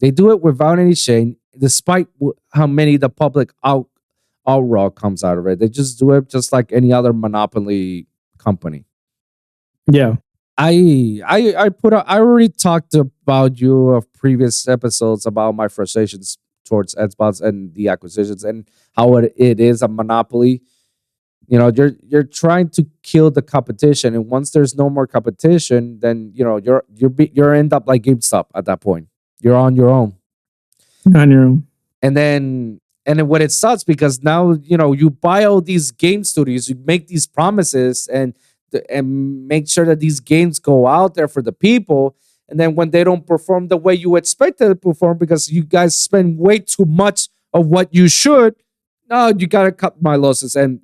They do it without any shame, despite how many the public outroar comes out of it. They just do it just like any other monopoly company. Yeah. I already talked about you of previous episodes about my frustrations towards Xbox and the acquisitions and how it is a monopoly. You know, you're trying to kill the competition, and once there's no more competition, then you know you're end up like GameStop at that point. You're on your own. On your own. And then when it sucks because now you know you buy all these game studios, you make these promises, and and make sure that these games go out there for the people. And then when they don't perform the way you expect them to perform because you guys spend way too much of what you should, no, you got to cut my losses and,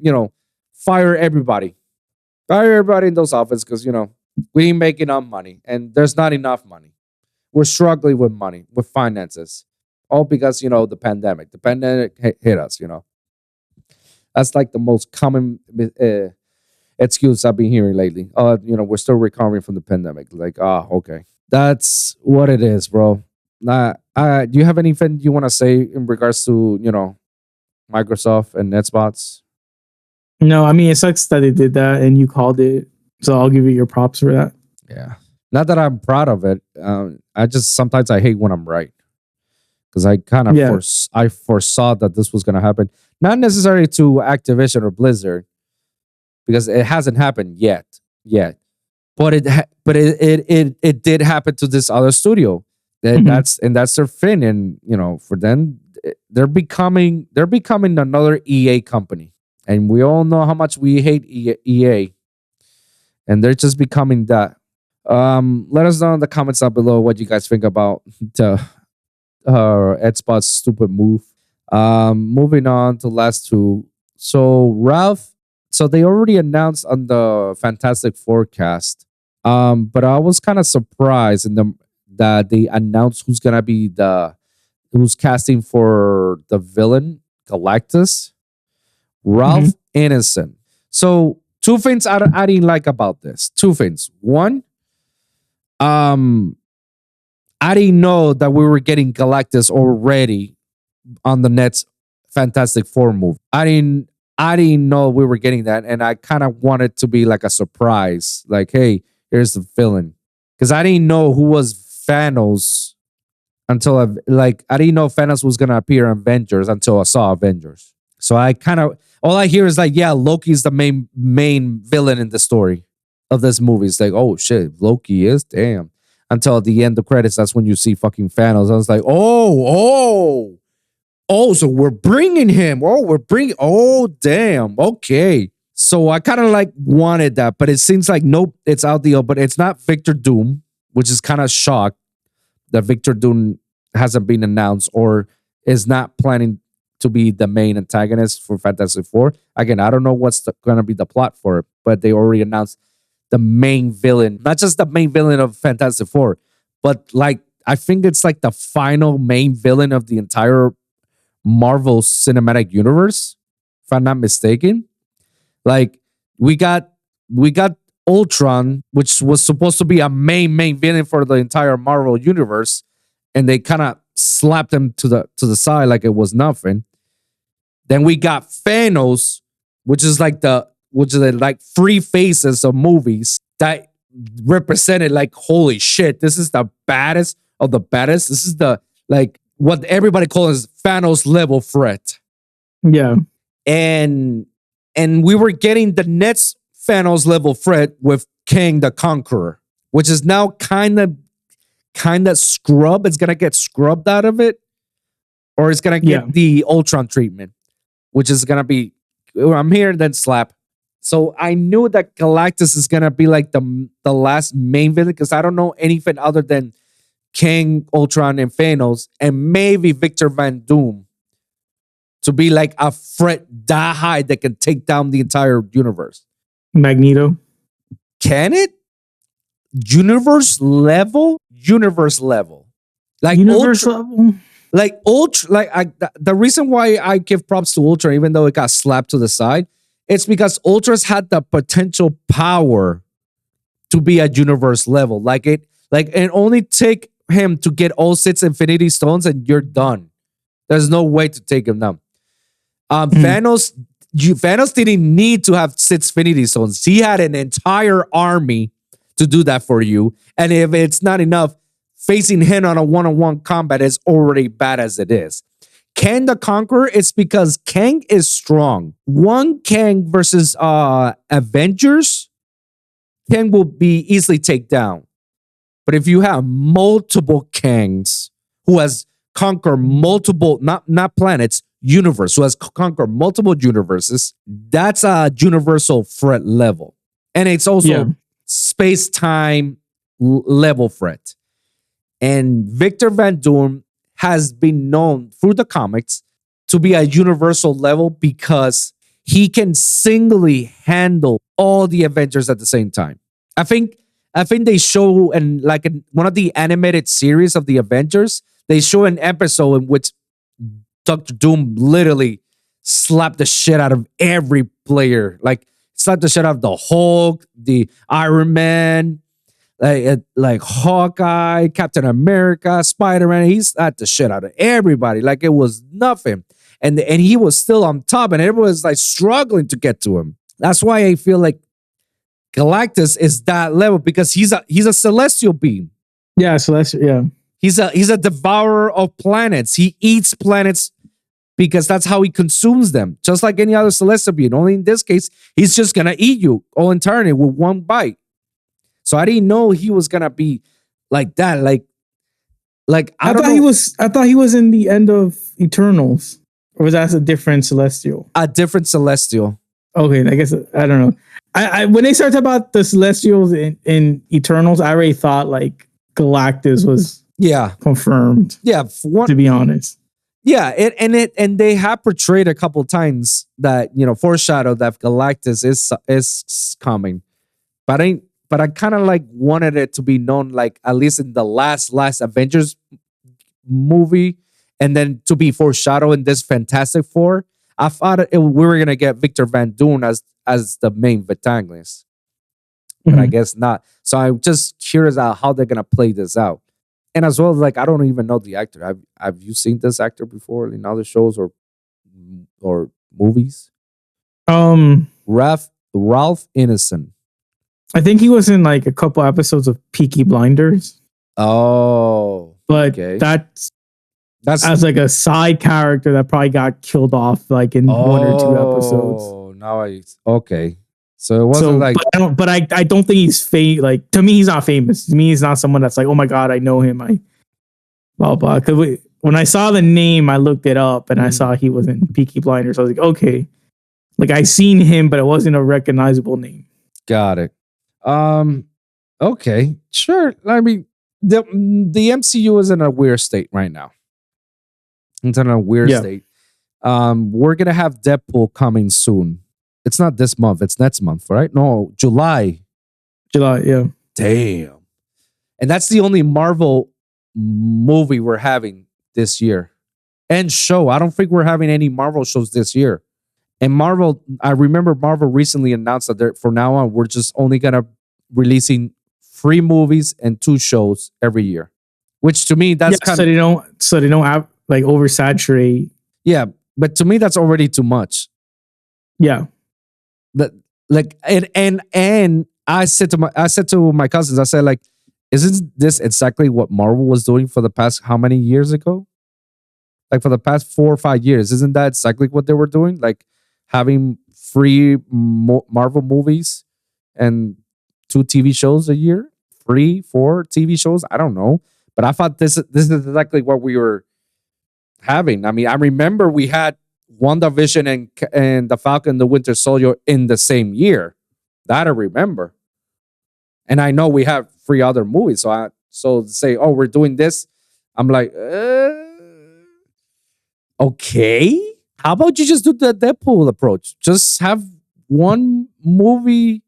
fire everybody. Fire everybody in those offices because, we ain't making enough money and there's not enough money. We're struggling with money, with finances. All because, the pandemic. The pandemic hit us, That's like the most common excuse I've been hearing lately. We're still recovering from the pandemic. Like, okay. That's what it is, bro. Do you have anything you want to say in regards to, Microsoft and NetSpots? No, I mean, it sucks that they did that and you called it. So I'll give you your props for that. Yeah. Not that I'm proud of it. Sometimes I hate when I'm right. Because I kind of I foresaw that this was going to happen. Not necessarily to Activision or Blizzard. Because it hasn't happened yet. But it did happen to this other studio. That's their thing, and for them, they're becoming another EA company, and we all know how much we hate EA, and they're just becoming that. Let us know in the comments down below what you guys think about the EdSpot's stupid move. Moving on to last two. So Ralph. So they already announced on the Fantastic Forecast, but I was kind of surprised that they announced who's casting for the villain Galactus, Ralph Ineson. So two things I didn't like about this. Two things. One, I didn't know that we were getting Galactus already on the next Fantastic Four movie. I didn't know we were getting that, and I kind of wanted to be like a surprise. Like, hey, here's the villain. Because I didn't know who was Thanos until I didn't know Thanos was going to appear in Avengers until I saw Avengers. So all I hear is like, yeah, Loki's the main villain in the story of this movie. It's like, oh shit, Loki is? Damn. Until at the end of the credits, that's when you see fucking Thanos. I was like, oh, so we're bringing him. Oh, damn. Okay. So I kind of like wanted that, but it seems like, nope, it's out the open. But it's not Victor Doom, which is kind of shocked that Victor Doom hasn't been announced or is not planning to be the main antagonist for Fantastic Four. Again, I don't know what's going to be the plot for it, but they already announced the main villain, not just the main villain of Fantastic Four, but like, I think it's like the final main villain of the entire Marvel Cinematic Universe, if I'm not mistaken. Like we got Ultron, which was supposed to be a main villain for the entire Marvel universe, and they kind of slapped him to the side like it was nothing. Then we got Thanos, which is like three faces of movies that represented like, holy shit, this is the baddest of the baddest. This is the what everybody calls Thanos level threat. Yeah. And we were getting the next Thanos level threat with King the Conqueror, which is now kind of scrub. It's gonna get scrubbed out of it, or it's gonna get the Ultron treatment, which is gonna be I'm here then slap. So I knew that Galactus is gonna be like the last main villain because I don't know anything other than King, Ultron, and Thanos, and maybe Victor Van Doom to be like a threat that high that can take down the entire universe. Magneto. Can it? Universe level? Like universe Ultra, level? Like Ultra, the reason why I give props to Ultra, even though it got slapped to the side, it's because Ultra's had the potential power to be at universe level. It only take him to get all 6 Infinity Stones and you're done. There's no way to take him down. Thanos didn't need to have 6 Infinity Stones. He had an entire army to do that for you. And if it's not enough, facing him on a one-on-one combat is already bad as it is. Kang the Conqueror, it's because Kang is strong. One Kang versus Avengers, Kang will be easily taken down. But if you have multiple Kangs who has conquered multiple, not planets, universe, who has conquered multiple universes, that's a universal threat level. And it's also space-time level threat. And Victor Van Doom has been known through the comics to be a universal level because he can singly handle all the Avengers at the same time. I think they show in one of the animated series of the Avengers, they show an episode in which Dr. Doom literally slapped the shit out of every player. Like slapped the shit out of the Hulk, the Iron Man, like Hawkeye, Captain America, Spider-Man. He slapped the shit out of everybody. Like it was nothing. And he was still on top, and everyone was like struggling to get to him. That's why I feel like Galactus is that level, because he's a celestial being. Yeah, celestial. Yeah, he's a devourer of planets. He eats planets because that's how he consumes them, just like any other celestial being. Only in this case, he's just gonna eat you all entirely with one bite. So I didn't know he was gonna be like that. Like I thought he was in the end of Eternals. Or was that a different celestial? A different celestial. Okay, I guess I don't know. I when they started about the celestials in Eternals, I already thought like Galactus was confirmed. Yeah, to be honest. Yeah, and they have portrayed a couple times that foreshadowed that Galactus is coming, but I kind of like wanted it to be known like at least in the last Avengers movie. And then to be foreshadowed in this Fantastic Four, I thought we were gonna get Victor Van Doom as the main protagonist, but I guess not. So I'm just curious about how they're gonna play this out, and as well as like I don't even know the actor. Have you seen this actor before in other shows or movies? Ralph Ineson. I think he was in like a couple episodes of Peaky Blinders. Oh, but that's as like a side character that probably got killed off like in 1 or 2 episodes. Oh, okay. So it wasn't but I don't think he's like to me he's not famous. To me he's not someone that's like, oh my god, I know him. Blah blah. Because when I saw the name, I looked it up and I saw he was in Peaky Blinders. So I was like, okay, like I seen him, but it wasn't a recognizable name. Got it. Okay, sure. I mean, the MCU is in a weird state right now. It's in a weird state. We're gonna have Deadpool coming soon. It's not this month. It's next month, right? No, July. Yeah. Damn. And that's the only Marvel movie we're having this year. And show. I don't think we're having any Marvel shows this year. And Marvel, I remember Marvel recently announced that from now on, we're just only gonna releasing 3 movies and 2 shows every year. Which to me, that's kind of so they don't have like oversaturate. Yeah, but to me that's already too much. Yeah. And I said to my cousins, I said like, isn't this exactly what Marvel was doing for the past how many years ago? Like for the past 4 or 5 years, isn't that exactly what they were doing? Like having 3 Marvel movies and 2 TV shows a year, 3, 4 TV shows. I don't know, but I thought this is exactly what we were having. I mean, I remember we had WandaVision and the Falcon and the Winter Soldier in the same year. That I remember. And I know we have 3 other movies. So to say, oh, we're doing this, I'm like, okay. How about you just do the Deadpool approach? Just have 1 movie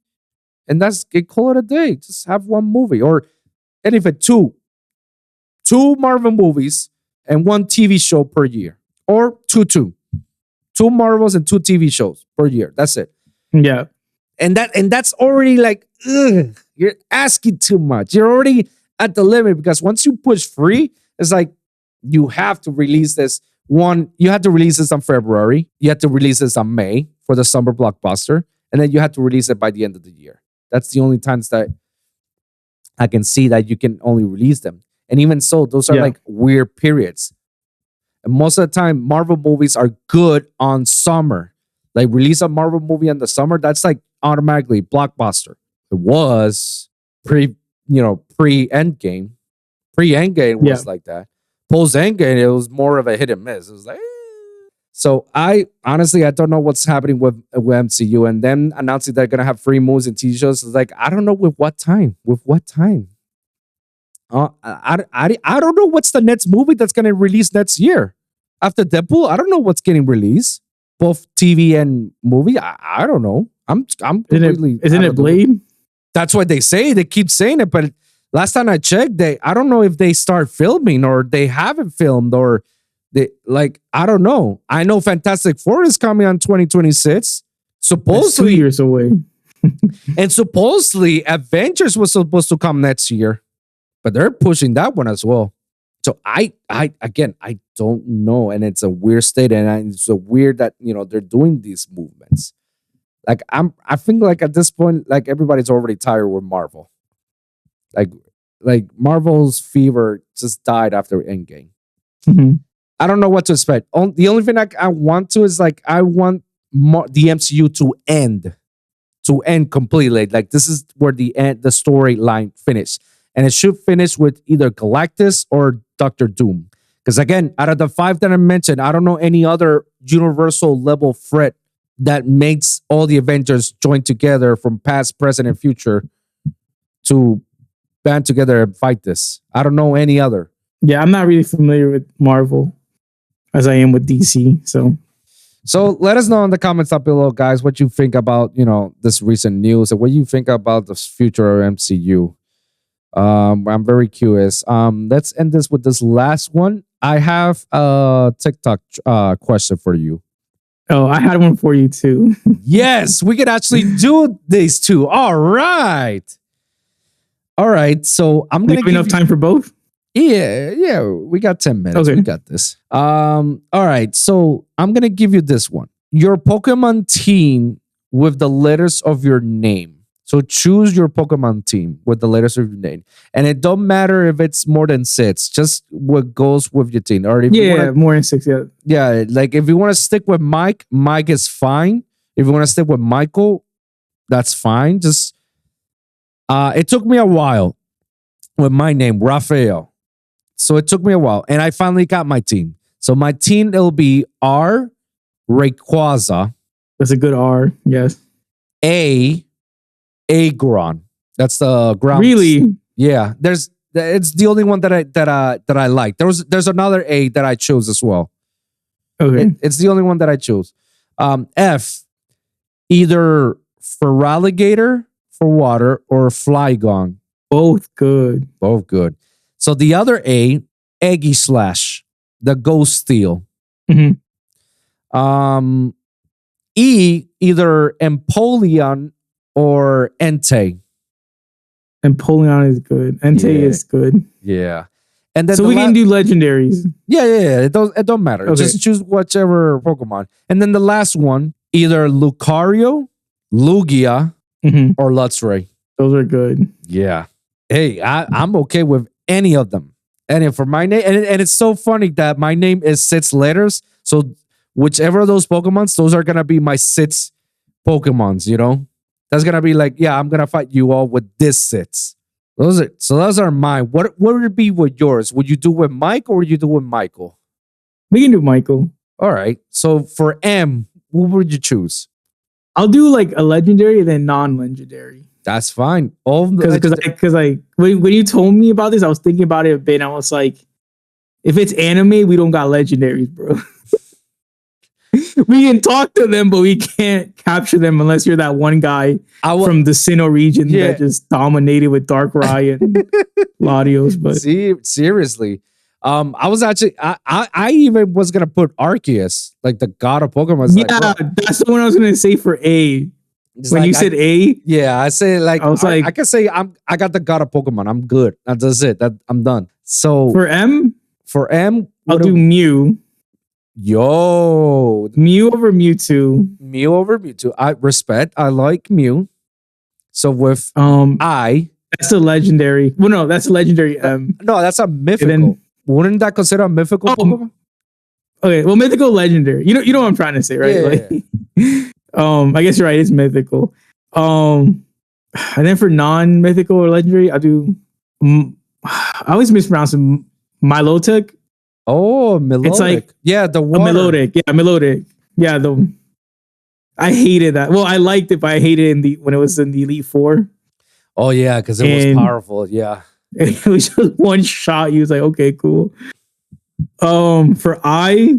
and call it a day. Just have 1 movie. And if it's 2 Marvel movies and 1 TV show per year. Or 2 Marvels and 2 TV shows per year. That's it. Yeah. And that's already like, ugh, you're asking too much. You're already at the limit, because once you push 3, it's like you have to release this one. You have to release this on February. You have to release this on May for the summer blockbuster. And then you have to release it by the end of the year. That's the only times that I can see that you can only release them. And even so, those are like weird periods. And most of the time, Marvel movies are good on summer. Like release a Marvel movie in the summer, that's like automatically blockbuster. It was pre-Endgame. Pre-Endgame was like that. Post-Endgame, it was more of a hit and miss. It was like, So I honestly I don't know what's happening with MCU, and then announcing they're gonna have free movies and TV shows. It's like I don't know with what time. With what time? I don't know what's the next movie that's gonna release next year after Deadpool. I don't know what's getting released, both TV and movie. I don't know. I'm completely. Isn't it Blade? That's what they say. They keep saying it, but last time I checked, I don't know if they start filming or they haven't filmed or. I don't know. I know Fantastic Four is coming on 2026. Supposedly 2 years away. and supposedly Avengers was supposed to come next year, but they're pushing that one as well. So I don't know, and it's a weird state, and it's so weird that they're doing these movements. Like I think like at this point, like everybody's already tired with Marvel. Like Marvel's fever just died after Endgame. Mm-hmm. I don't know what to expect. The only thing I want to is like I want the MCU to end completely. Like this is where the storyline finished, and it should finish with either Galactus or Doctor Doom. Because again, out of the 5 that I mentioned, I don't know any other universal level threat that makes all the Avengers join together from past, present, and future to band together and fight this. I don't know any other. Yeah, I'm not really familiar with Marvel as I am with DC. So let us know in the comments up below, guys, what you think about, this recent news and what you think about the future of MCU. I'm very curious. Let's end this with this last one. I have a TikTok question for you. Oh, I had one for you too. Yes, we could actually do these two. All right. So I'm going to give enough time for both. Yeah, we got 10 minutes. Okay. We got this. All right, so I'm gonna give you this one. Your Pokemon team with the letters of your name. So choose your Pokemon team with the letters of your name, and it don't matter if it's more than 6. Just what goes with your team. Or if more than 6. Yeah, like if you want to stick with Mike is fine. If you want to stick with Michael, that's fine. Just it took me a while with my name, Raphael. So it took me a while, and I finally got my team. So my team, it'll be R, Rayquaza. That's a good R, yes. A, Agron. That's the ground. Really? Yeah. It's the only one that I like. There's another A that I chose as well. Okay. It's the only one that I chose. F, either Feraligatr for water or Flygon. Both good. So the other A, Eggy Slash, the Ghost Steel. Mm-hmm. E, either Empoleon or Entei. Empoleon is good. Entei is good. Yeah. And then so we can do legendaries. Yeah. It don't matter. Okay. Just choose whichever Pokemon. And then the last one, either Lucario, Lugia, or Luxray. Those are good. Yeah. Hey, I'm okay with any of them. And for my name, and it's so funny that my name is 6 letters. So whichever of those Pokemons, those are gonna be my 6 Pokemons, That's gonna be like, yeah, I'm gonna fight you all with this 6. Those are mine. What would it be with yours? Would you do with Mike or would you do with Michael? We can do Michael. All right. So for M, who would you choose? I'll do like a legendary and then non-legendary. That's fine. Because when you told me about this, I was thinking about it a bit. And I was like, if it's anime, we don't got legendaries, bro. We can talk to them, but we can't capture them unless you're that one guy from the Sinnoh region that just dominated with Darkrai and Latios. But seriously, I was actually I even was gonna put Arceus, like the god of Pokemon. That's the one I was gonna say for A. When you said A, I say I can say I got the god of Pokemon. I'm good. That's it. I'm done. So for M, I'll do Mew. Yo, Mew over Mewtwo. I respect. I like Mew. So with that's a legendary. Well, no, that's a legendary M. No, that's a mythical. Wouldn't that consider a mythical Pokemon? Okay, well, mythical legendary. You know what I'm trying to say, right? Yeah. I guess you're right. It's mythical. And then for non-mythical or legendary, I do. I always mispronounce them. Milotic. Oh, melodic. It's like yeah, the a water. melodic. Yeah, I hated that. Well, I liked it, but I hated it when it was in the Elite Four. Oh yeah, because it was powerful. Yeah. It was just one shot. You was like, okay, cool. For I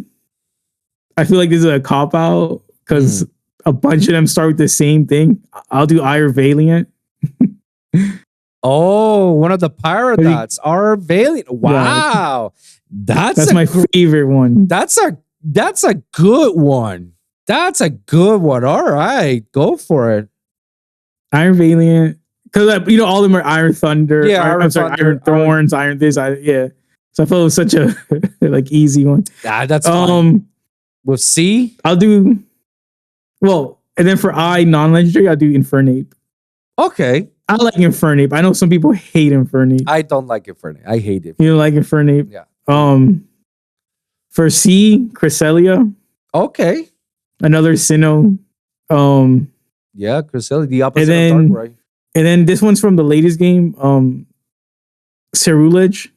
feel like this is a cop out because a bunch of them start with the same thing. I'll do Ire Valiant. Oh, one of the Paradots are Valiant. Wow. That's my favorite one. That's a good one. That's a good one. All right. Go for it. Iron Valiant. Because all of them are Iron Thunder. Yeah, Iron Thorns, Iron this. Yeah. So I felt it was such a like easy one. That's fine. With C? I'll do and then for I non-legendary, I'll do Infernape. Okay. I like Infernape. I know some people hate Infernape. I don't like Infernape. I hate it. You don't like Infernape? Yeah. For C, Cresselia. Okay. Another Sinnoh. Yeah, Cresselia, the opposite of Darkrai. And then this one's from the latest game. Cerulege.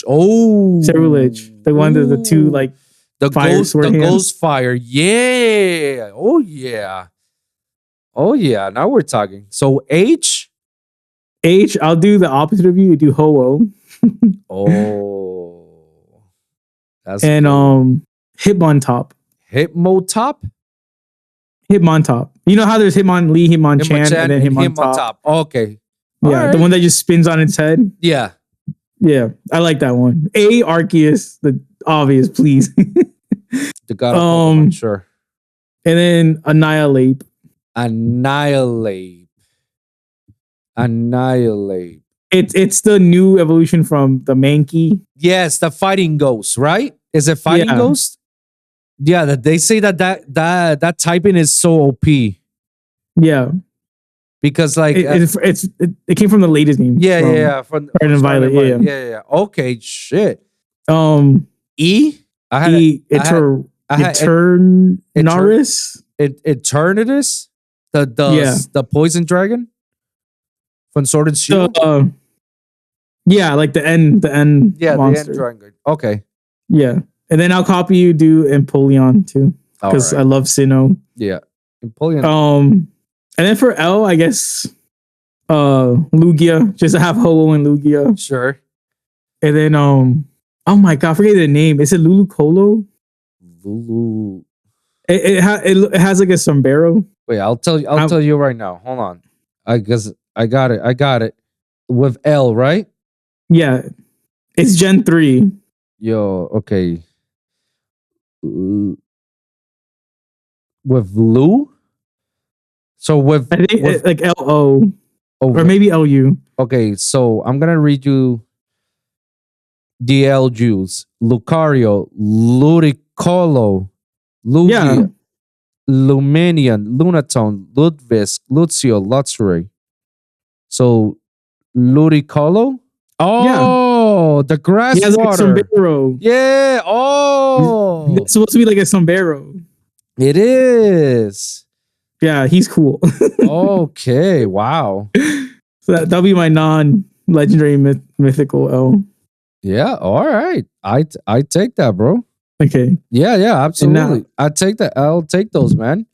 Oh. Cerulege. The one that the two like the ghost fire. Yeah. Oh yeah. Oh yeah. Now we're talking. So H, I'll do the opposite of you. Do Ho-Oh. Oh. That's and cool. Hitmontop. Hitmontop? Hitmontop. You know how there's Hitmonlee, Hitmonchan, and then Hitmontop. Okay. Yeah, right. The one that just spins on its head. Yeah. Yeah, I like that one. A, Arceus, the obvious, please. The god of Pokemon, sure. And then Annihilate. It's the new evolution from the Mankey. Yes, the fighting ghost, right? Is it fighting ghost? Yeah, that they say that typing is so OP. Yeah. Because like it came from the latest game. Yeah. From Red and Violet. Yeah. Okay, shit. E. Eternatus. Eternatus. The poison dragon from Sword and Shield. Like the end monster. The end dragon. Okay. Yeah. And then I'll copy you, do Empoleon too. Because I love Sinnoh. Yeah. Empoleon. And then for L, I guess Lugia. Just to have Ho-Oh and Lugia. Sure. And then oh my god, I forget the name. Is it Lulu? Lulu. It has like a sombrero. Wait, I'll tell you right now. Hold on. I got it. With L, right? Yeah. It's Gen 3. Yo, okay. With Lu? So with I think it's like L-O. Or maybe L-U. Okay, so I'm gonna read you the L Jews. Lucario, Ludicolo, Lugia, Luminion, Lunatone, Ludwig, Lucio, Luxury. So Ludicolo? Oh, the grass water. Like sombrero. Yeah. Oh, it's supposed to be like a sombrero. It is. Yeah, he's cool. Okay. Wow. So that'll be my non-legendary mythical L. Yeah. All right. I take that, bro. Okay. Yeah. Absolutely. I take that. I'll take those, man.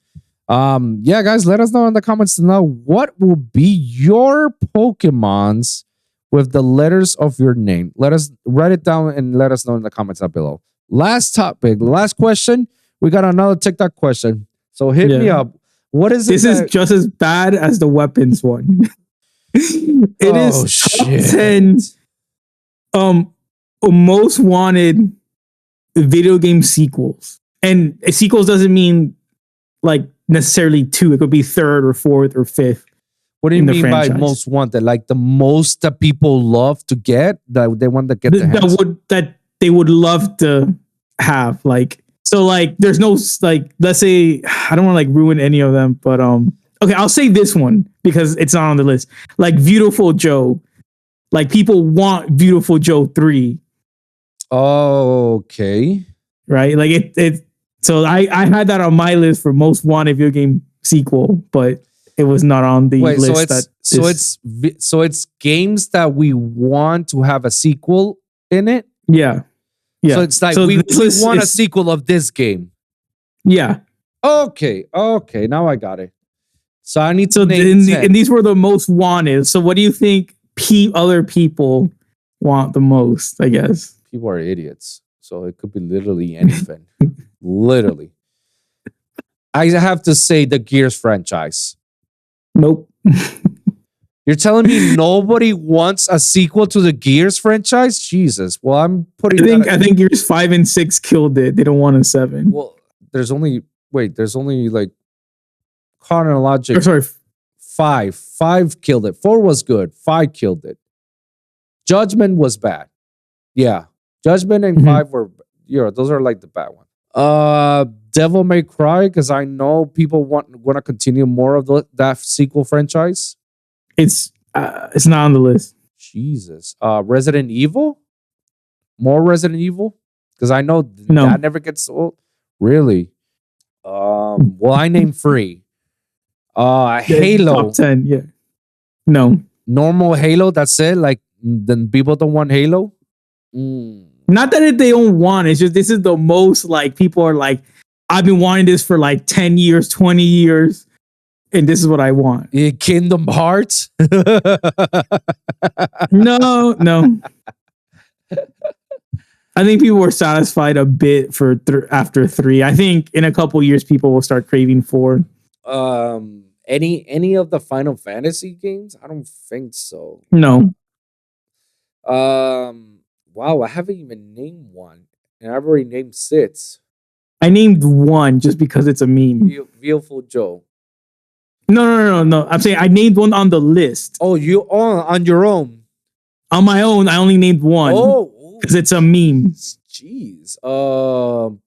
Yeah, guys, let us know in the comments to know what will be your Pokemons with the letters of your name. Let us write it down and let us know in the comments down below. Last topic, last question. We got another TikTok question. So hit me up. What is this? Is just as bad as the weapons one. It is top 10 most wanted video game sequels. And sequels doesn't mean like necessarily 2. It could be 3rd or 4th or 5th. What do you mean by most wanted? Like the most that people love to get, that they want to get that they would love to have. Like, so like there's no like, let's say, I don't want to like ruin any of them, but okay, I'll say this one because it's not on the list. Like Beautiful Joe. Like people want Beautiful Joe 3. Okay. Right? Like it so I had that on my list for most wanted video game sequel, but it was not on the list. So it's games that we want to have a sequel in it. Yeah. Yeah. So it's like So we this want a is- sequel of this game. Yeah. Okay. Now I got it. So I need to So name 10. and these were the most wanted. So what do you think other people want the most, I guess? People are idiots. So it could be literally anything. Literally. I have to say the Gears franchise. Nope. You're telling me nobody wants a sequel to the Gears franchise? Jesus. Well, I'm putting I think Gears 5 and 6 killed it. They don't want a 7. Well, there's only like chronological. Or sorry. 5 killed it. 4 was good. 5 killed it. Judgment was bad. Yeah. Judgment and 5 were, those are like the bad ones. Devil May Cry, because I know people want to continue more of that sequel franchise. It's not on the list. Jesus. Resident Evil? More Resident Evil? Because I know No. that never gets old. Really? Well, I named 3. Halo. Top 10, yeah. No. Normal Halo, that's it? Like, then people don't want Halo? Not that they don't want it. It's just this is the most like people are like, I've been wanting this for like 10 years, 20 years, and this is what I want. Kingdom Hearts? No. I think people were satisfied a bit for after 3. I think in a couple years people will start craving 4. Any of the Final Fantasy games? I don't think so. No. Wow, I haven't even named one. And I've already named 6. I named 1 just because it's a meme. Beautiful Joe. No. I'm saying I named 1 on the list. Oh, you on your own? On my own, I only named 1. Oh, because it's a meme. Jeez. I'm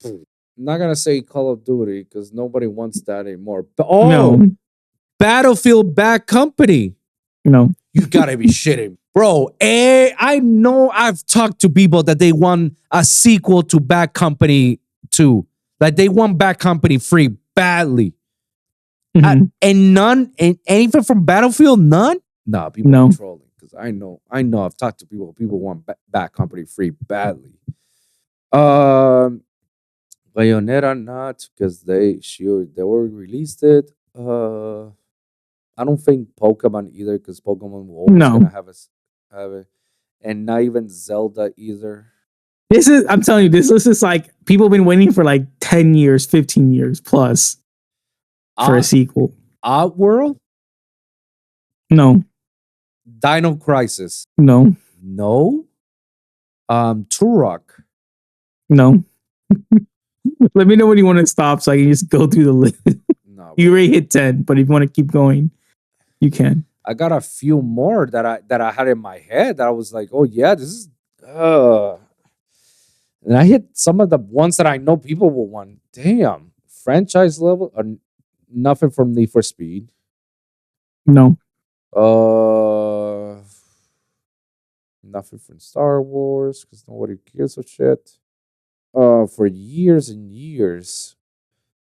not gonna say Call of Duty because nobody wants that anymore. But No. Battlefield Bad Company. No. You gotta be shitting. Bro, I know I've talked to people that they want a sequel to Bad Company 2. Like they want Bad Company 3 badly. Mhm. And none, and anything from Battlefield, none? Nah, people No. are trolling. Because I know I've talked to people. People want Bad Company 3 badly. Bayonetta not, because they already released it. I don't think Pokemon either, because Pokemon will always gonna have it, and not even Zelda either. I'm telling you, this list is like people have been waiting for like 10 years, 15 years plus for a sequel. Oddworld, No. Dino Crisis, No. Turok. No. Let me know when you want to stop so I can just go through the list. No, You already hit 10, but if you want to keep going, you can. I got a few more that I had in my head that I was like, oh yeah, this is and I hit some of the ones that I know people will want. Damn, franchise level, nothing from Need for Speed. No. Nothing from Star Wars because nobody gives a shit. For years and years,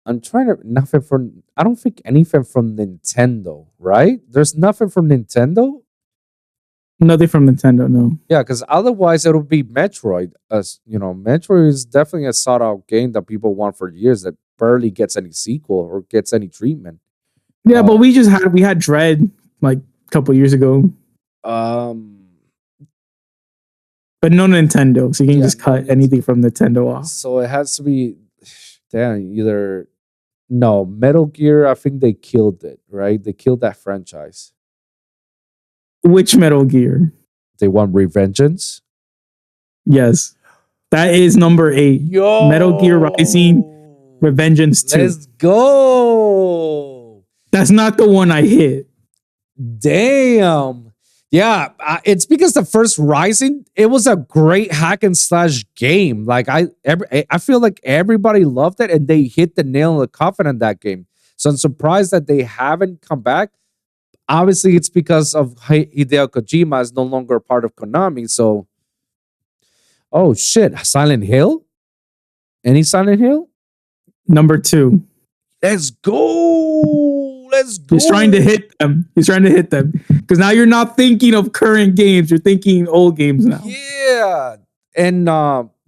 I'm trying to nothing from. I don't think anything from Nintendo. Right? There's nothing from Nintendo. Nothing from Nintendo, no. Yeah, because otherwise it would be Metroid. As you know, Metroid is definitely a sought out game that people want for years that barely gets any sequel or gets any treatment. Yeah, but we had Dread like a couple years ago. But no Nintendo, so you can just cut anything from Nintendo off. So it has to be, either no Metal Gear. I think they killed it. Right? They killed that franchise. Which Metal Gear? They want Revengeance. Yes, that is number 8. Yo, Metal Gear Rising, Revengeance 2. Let's go. That's not the one I hit. Damn. Yeah, it's because the first Rising, it was a great hack and slash game. Like I feel like everybody loved it and they hit the nail in the coffin in that game. So I'm surprised that they haven't come back. Obviously, it's because of Hideo Kojima is no longer part of Konami. So, oh shit, Silent Hill? Any Silent Hill? Number 2. Let's go. Let's go. He's trying to hit them. Because now you're not thinking of current games. You're thinking old games now. Yeah. And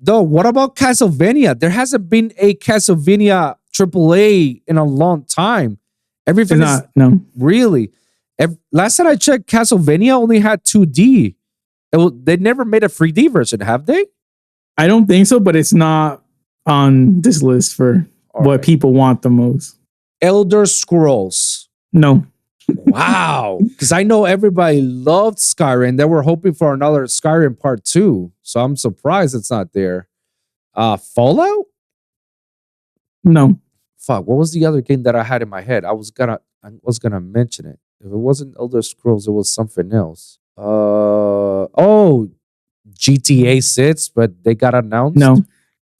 Though, what about Castlevania? There hasn't been a Castlevania AAA in a long time. Everything It's is not. No. really. Last time I checked, Castlevania only had 2D. They never made a 3D version, have they? I don't think so, but it's not on this list for what people want the most. Elder Scrolls. No. Wow. Because I know everybody loved Skyrim. They were hoping for another Skyrim part 2. So I'm surprised it's not there. Fallout? No. Fuck, what was the other game that I had in my head? I was gonna mention it. If it wasn't Elder Scrolls, it was something else. GTA 6, but they got announced. No.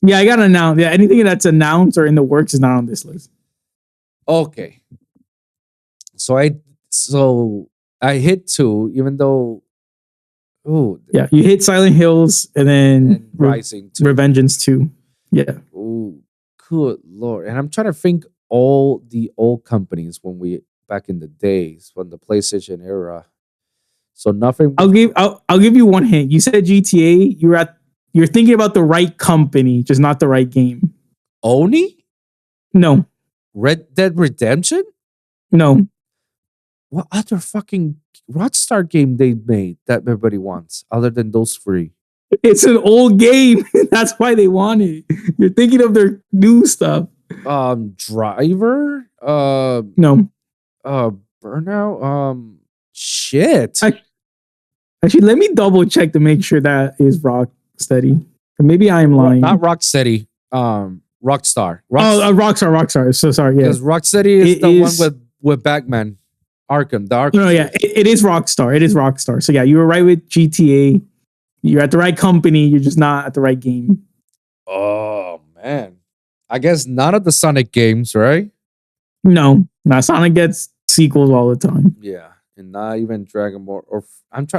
Yeah, I got announced. Yeah, anything that's announced or in the works is not on this list. Okay. So I hit 2, even though Yeah, you hit Silent Hills and then Rising 2. Revengeance 2. Yeah. Oh, good lord. And I'm trying to think all the old companies back in the days from the PlayStation era. So nothing. I'll give you one hint. You said GTA. You're thinking about the right company, just not the right game. Oni? No. Red Dead Redemption? No. What other fucking Rockstar game they made that everybody wants other than those 3? It's an old game. That's why they want it. You're thinking of their new stuff. Driver? No. Burnout? Shit. Actually, let me double check to make sure that is Rocksteady. Maybe I'm lying. Not Rocksteady. Rockstar. Rockstar. So sorry. Yeah. Because Rocksteady is the one with Batman. Arkham. The Arkham. No, yeah. It is Rockstar. It is Rockstar. So yeah, you were right with GTA. You're at the right company. You're just not at the right game. Oh, man. I guess none of the Sonic games, right? No. Sonic gets sequels all the time. Yeah. And not even Dragon Ball.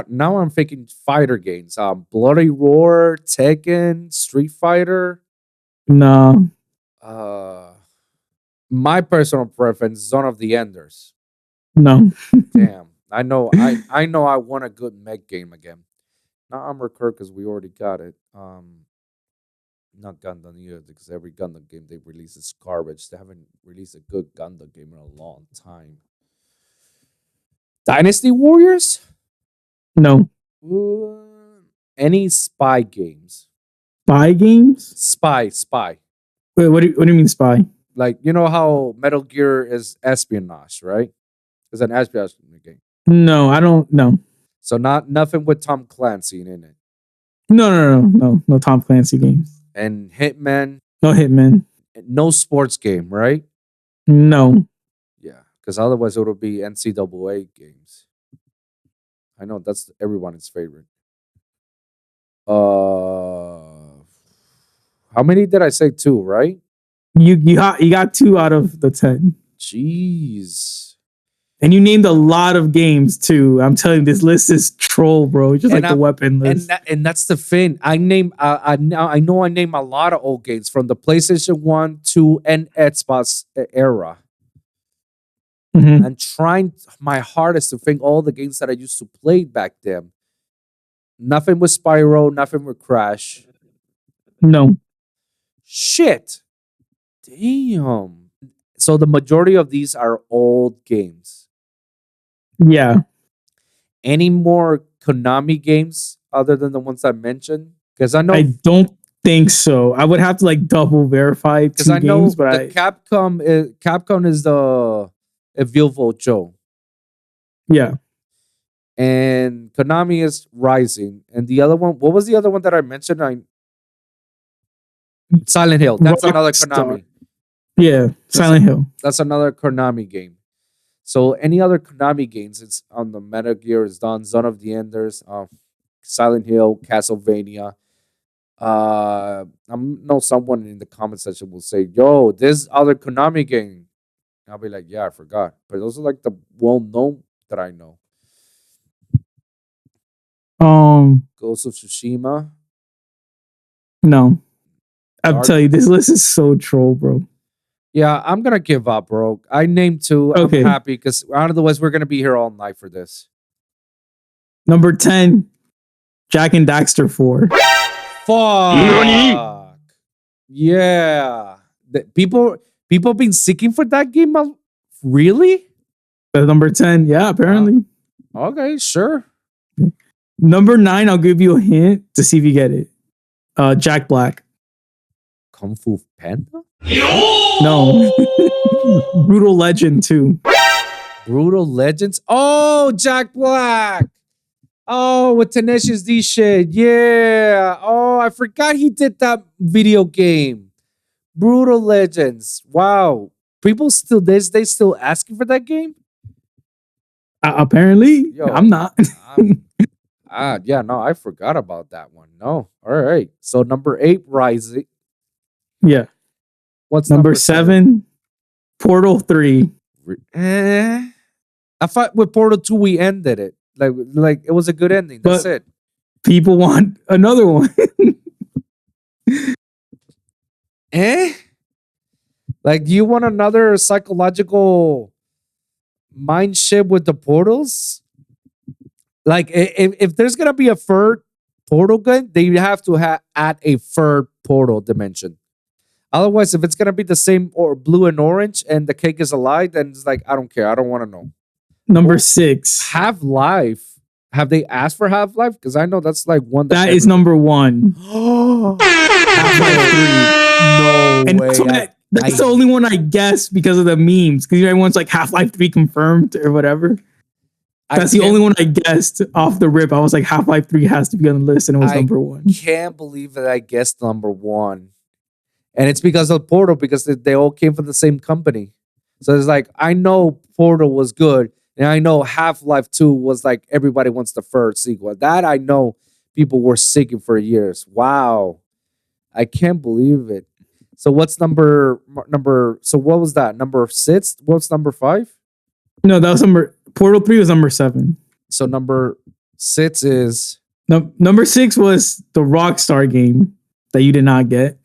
Now I'm thinking fighter games. Bloody Roar, Tekken, Street Fighter. No. My personal preference, Zone of the Enders. No. Damn. I know I want a good mech game again. Not Armored Core because we already got it. Not Gundam either, because every Gundam game they release is garbage. They haven't released a good Gundam game in a long time. Dynasty Warriors? No. Any spy games? Spy games? Spy. Wait, what do you mean spy? Like, you know how Metal Gear is espionage, right? It's an espionage game. No, I don't know. So nothing with Tom Clancy in it. No Tom Clancy games. And Hitman. No Hitman. No sports game, right? No. Yeah, because otherwise it would be NCAA games. I know that's everyone's favorite. How many did I say? 2, right? You got 2 out of the 10. Jeez. And you named a lot of games too. I'm telling you, this list is troll, bro. Just like the weapon list. And that's the thing. I know I name a lot of old games from the PlayStation 1, 2, and Xbox era. Mm-hmm. And trying my hardest to think all the games that I used to play back then. Nothing with Spyro, nothing with Crash. No. Shit. Damn. So the majority of these are old games. Yeah. Any more Konami games other than the ones I mentioned? Because I know I don't think so. I would have to like double verify because I know games, but Capcom is the Evilvo Joe. Yeah. And Konami is Rising. And the other one, what was the other one that I mentioned? Silent Hill. That's another Konami. Yeah, Silent Hill. That's another Konami game. So any other Konami games, it's on the Metal Gear is done. Zone of the Enders, Silent Hill, Castlevania. I know someone in the comment section will say, "Yo, this other Konami game." I'll be like, "Yeah, I forgot." But those are like the well-known that I know. Ghost of Tsushima. No, I'm telling you, this list is so troll, bro. Yeah, I'm gonna give up, bro. I named 2. Okay. I'm happy because otherwise we're gonna be here all night for this. Number 10, Jack and Daxter 4. Fuck. Yeah. People been seeking for that game. Really? Number 10. Yeah, apparently. Okay, sure. Number 9, I'll give you a hint to see if you get it. Jack Black. Kung Fu Panda? No. Brutal Legend 2. Brutal Legends? Oh, Jack Black. Oh, with Tenacious D shit. Yeah. Oh, I forgot he did that video game. Brutal Legends. Wow. People still they still asking for that game? Apparently. Yo, I'm not. Yeah, no, I forgot about that one. No. All right. So number 8, Rising. Yeah. What's number 7? Portal 3. I thought with Portal 2 we ended it. Like it was a good ending. That's it. People want another one. Like you want another psychological mind ship with the portals? Like if there's gonna be a third portal gun, they have to add a third portal dimension. Otherwise, if it's gonna be the same or blue and orange and the cake is a lie, then it's like I don't care. I don't want to know. Number 6. Half-Life. Have they asked for Half-Life? Because I know that's like one that is number 1. Half-Life 3. No way. So that's the only one I guess because of the memes. Because everyone's like Half-Life 3 confirmed or whatever. That's the only one I guessed off the rip. I was like, Half-Life 3 has to be on the list, and it was number 1. Can't believe that I guessed number 1. And it's because of Portal, because they all came from the same company. So it's like, I know Portal was good, and I know Half-Life 2 was like, everybody wants the third sequel. That I know people were seeking for years. Wow. I can't believe it. So what's number, so what was that? Number 6? What's number 5? No, that was Portal 3 was number 7. So number 6 is... No, number 6 was the Rockstar game that you did not get.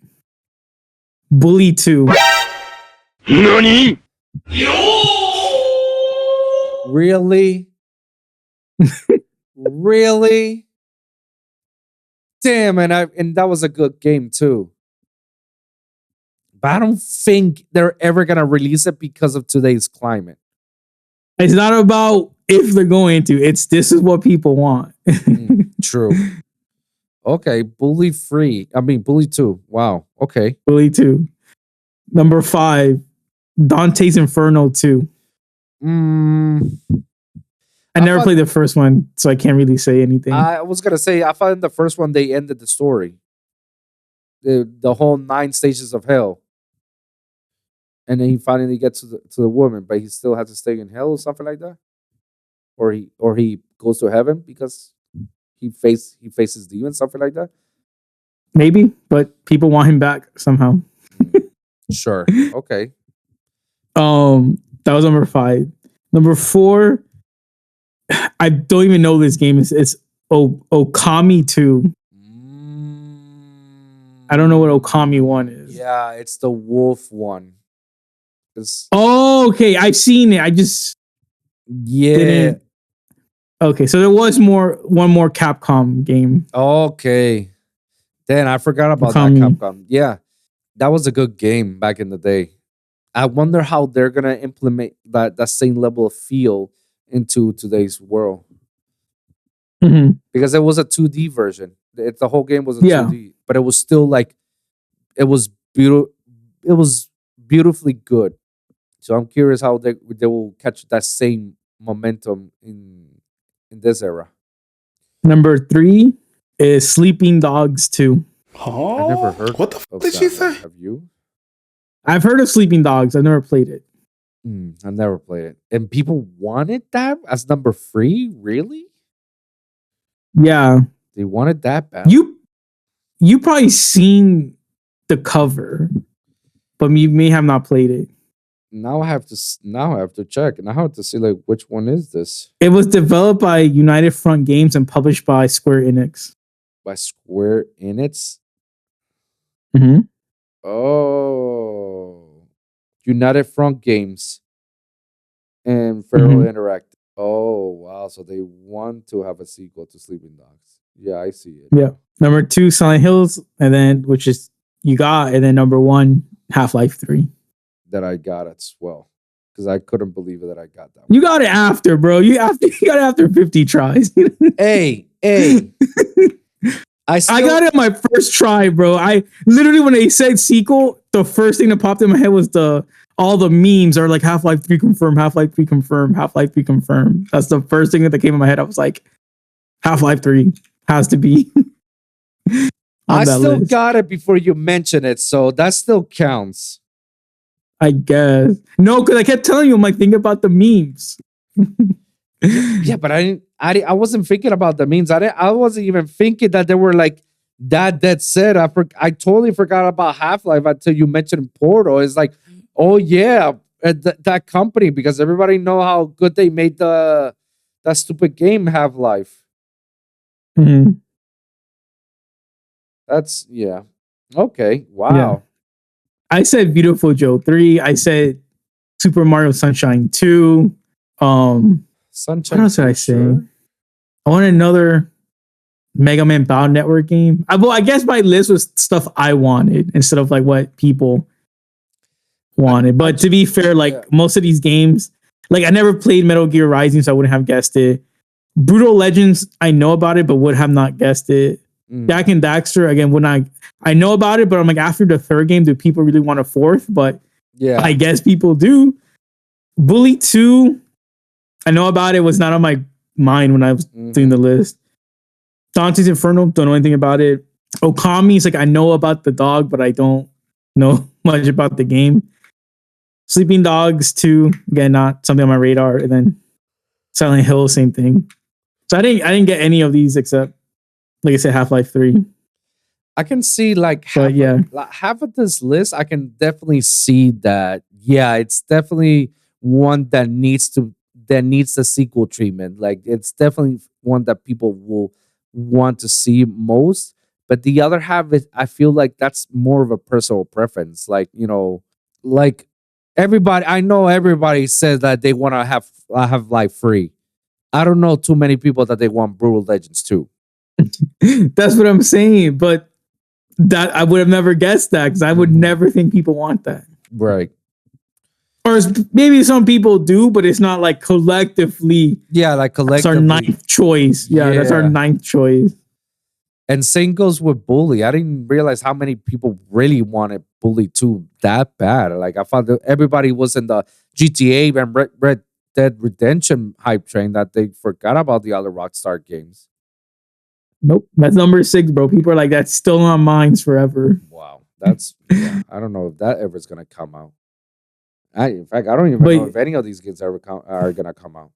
Bully 2. NANI? Really? Really? Damn, and that was a good game too. But I don't think they're ever gonna release it because of today's climate. It's not about if they're going to. This is what people want. True. Okay, Bully 2. Wow. Okay. Bully 2. Number 5, Dante's Inferno 2. I never played the first one, so I can't really say anything. I was gonna say I thought in the first one they ended the story. The whole 9 stages of hell. And then he finally gets to the woman, but he still has to stay in hell or something like that. Or he goes to heaven because he faces demons, something like that. Maybe, but people want him back somehow. Sure. Okay. That was number 5. Number 4, I don't even know this game. It's Okami 2. I don't know what Okami 1 is. Yeah, it's the wolf one. Oh, okay. I've seen it. I just didn't. Okay, so there was one more Capcom game. Okay. Then I forgot about that Capcom. Yeah. That was a good game back in the day. I wonder how they're gonna implement that same level of feel into today's world. Mm-hmm. Because it was a 2D version. The whole game was a 2D, but it was still like it was beautiful. It was beautifully good. So I'm curious how they will catch that same momentum in this era. Number 3 is Sleeping Dogs 2. Oh, I never heard. What the fuck did she say? Have you? I've heard of Sleeping Dogs. I've never played it. I've never played it. And people wanted that as number 3? Really? Yeah. They wanted that bad. You probably seen the cover, but you may have not played it. Now I have to check. Now I have to see like which one is this? It was developed by United Front Games and published by Square Enix. By Square Enix? Mm-hmm. Oh. United Front Games and Feral Interactive. Oh, wow. So they want to have a sequel to Sleeping Dogs. Yeah, I see it. Yeah. Number 2, Silent Hills, and then which is you got, and then number 1, Half-Life 3. That I got as well. Because I couldn't believe it that I got that one. You got it after, bro. You got it after 50 tries. Hey. I got it on my first try, bro. I literally, when they said sequel, the first thing that popped in my head was all the memes are like Half-Life 3 confirmed, Half-Life 3 confirmed, Half-Life 3 confirmed. That's the first thing that came in my head. I was like, Half-Life 3 has to be. I still got it before you mention it, so that still counts. I guess. No, because I kept telling you, I'm like, think about the memes. Yeah, but I wasn't thinking about the memes. I wasn't even thinking that they were like that dead set. I totally forgot about Half-Life until you mentioned Portal. It's like, oh yeah, that company, because everybody know how good they made that stupid game Half-Life. Mm-hmm. That's yeah. Okay. Wow. Yeah. I said Beautiful Joe 3. I said Super Mario Sunshine 2. Sunshine. What else did I say? Sure? I want another Mega Man Battle Network game. I guess my list was stuff I wanted instead of like what people wanted. But to be fair, like most of these games, like I never played Metal Gear Rising, so I wouldn't have guessed it. Brutal Legends, I know about it, but would have not guessed it. Jak and Daxter, again, I know about it, but I'm like, after the third game, do people really want a fourth? But yeah, I guess people do. Bully 2, I know about it, was not on my mind when I was doing the list. Dante's Inferno, don't know anything about it. Okami is like, I know about the dog, but I don't know much about the game. Sleeping Dogs 2, again, not something on my radar. And then Silent Hill, same thing. So I didn't get any of these except, like I said, Half-Life 3. I can see like half of this list. I can definitely see that. Yeah, it's definitely one that needs the sequel treatment. Like it's definitely one that people will want to see most. But the other half, I feel like that's more of a personal preference. Like, you know, like I know everybody says that they want to have Life Free. I don't know too many people that they want Brutal Legends 2. That's what I'm saying, but that I would have never guessed that because I would never think people want that. Right. Or maybe some people do, but it's not like collectively. Yeah, like collectively. That's our ninth choice. Yeah, that's our ninth choice. And same goes with Bully. I didn't realize how many people really wanted Bully 2 that bad. Like I thought that everybody was in the GTA and Red Dead Redemption hype train that they forgot about the other Rockstar games. Nope, that's number 6, bro. People are like, that's still on minds forever. Wow, that's I don't know if that ever is gonna come out. In fact, I don't even know if any of these games are gonna come out.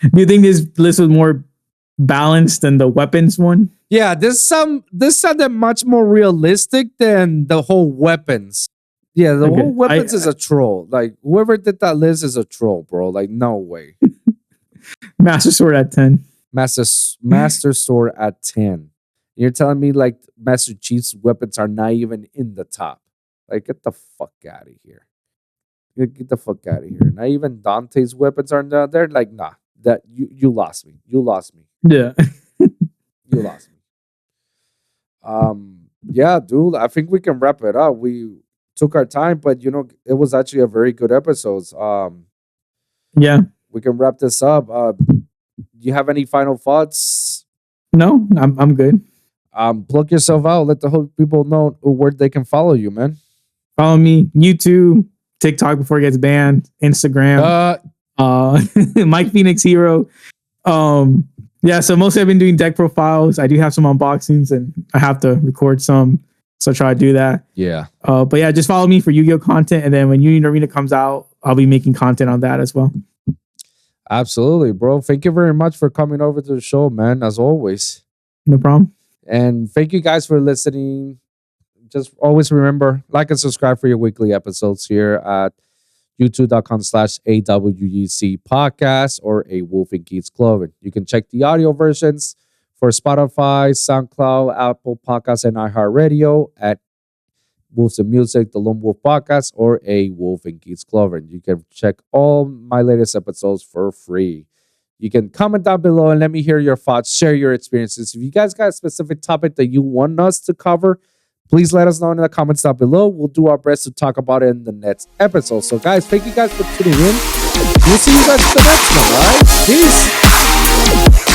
Do you think this list was more balanced than the weapons one? Yeah, this sounded much more realistic than the whole weapons. Yeah, the whole weapons is a troll. Like whoever did that list is a troll, bro. Like no way. Master Sword at 10. Master Sword at 10. You're telling me like Master Chief's weapons are not even in the top? Like get the fuck out of here. Get the fuck out of here. Not even Dante's weapons are down there. Like nah, that you lost me. You lost me. Yeah. You lost me. Yeah, dude. I think we can wrap it up. We took our time, but you know it was actually a very good episode. Yeah. We can wrap this up. Do you have any final thoughts? No, I'm good. Plug yourself out. Let the whole people know where they can follow you, man. Follow me, YouTube, TikTok before it gets banned, Instagram. Mike Phoenix Hero. Yeah, so mostly I've been doing deck profiles. I do have some unboxings and I have to record some. So try to do that. Yeah. But yeah, just follow me for Yu-Gi-Oh content. And then when Union Arena comes out, I'll be making content on that as well. Absolutely, bro. Thank you very much for coming over to the show, man, as always. No problem. And thank you guys for listening. Just always remember, like and subscribe for your weekly episodes here at youtube.com/AWEC podcast or A Wolf in Geeks Clothing. You can check the audio versions for Spotify, SoundCloud, Apple Podcasts, and iHeartRadio at Wolves and Music, the Lone Wolf Podcast, or A Wolf in Geeks Clothing. You can check all my latest episodes for free. You can comment down below and let me hear your thoughts, share your experiences. If you guys got a specific topic that you want us to cover, please let us know in the comments down below. We'll do our best to talk about it in the next episode. So guys, thank you guys for tuning in. We'll see you guys in the next one, all right? Peace.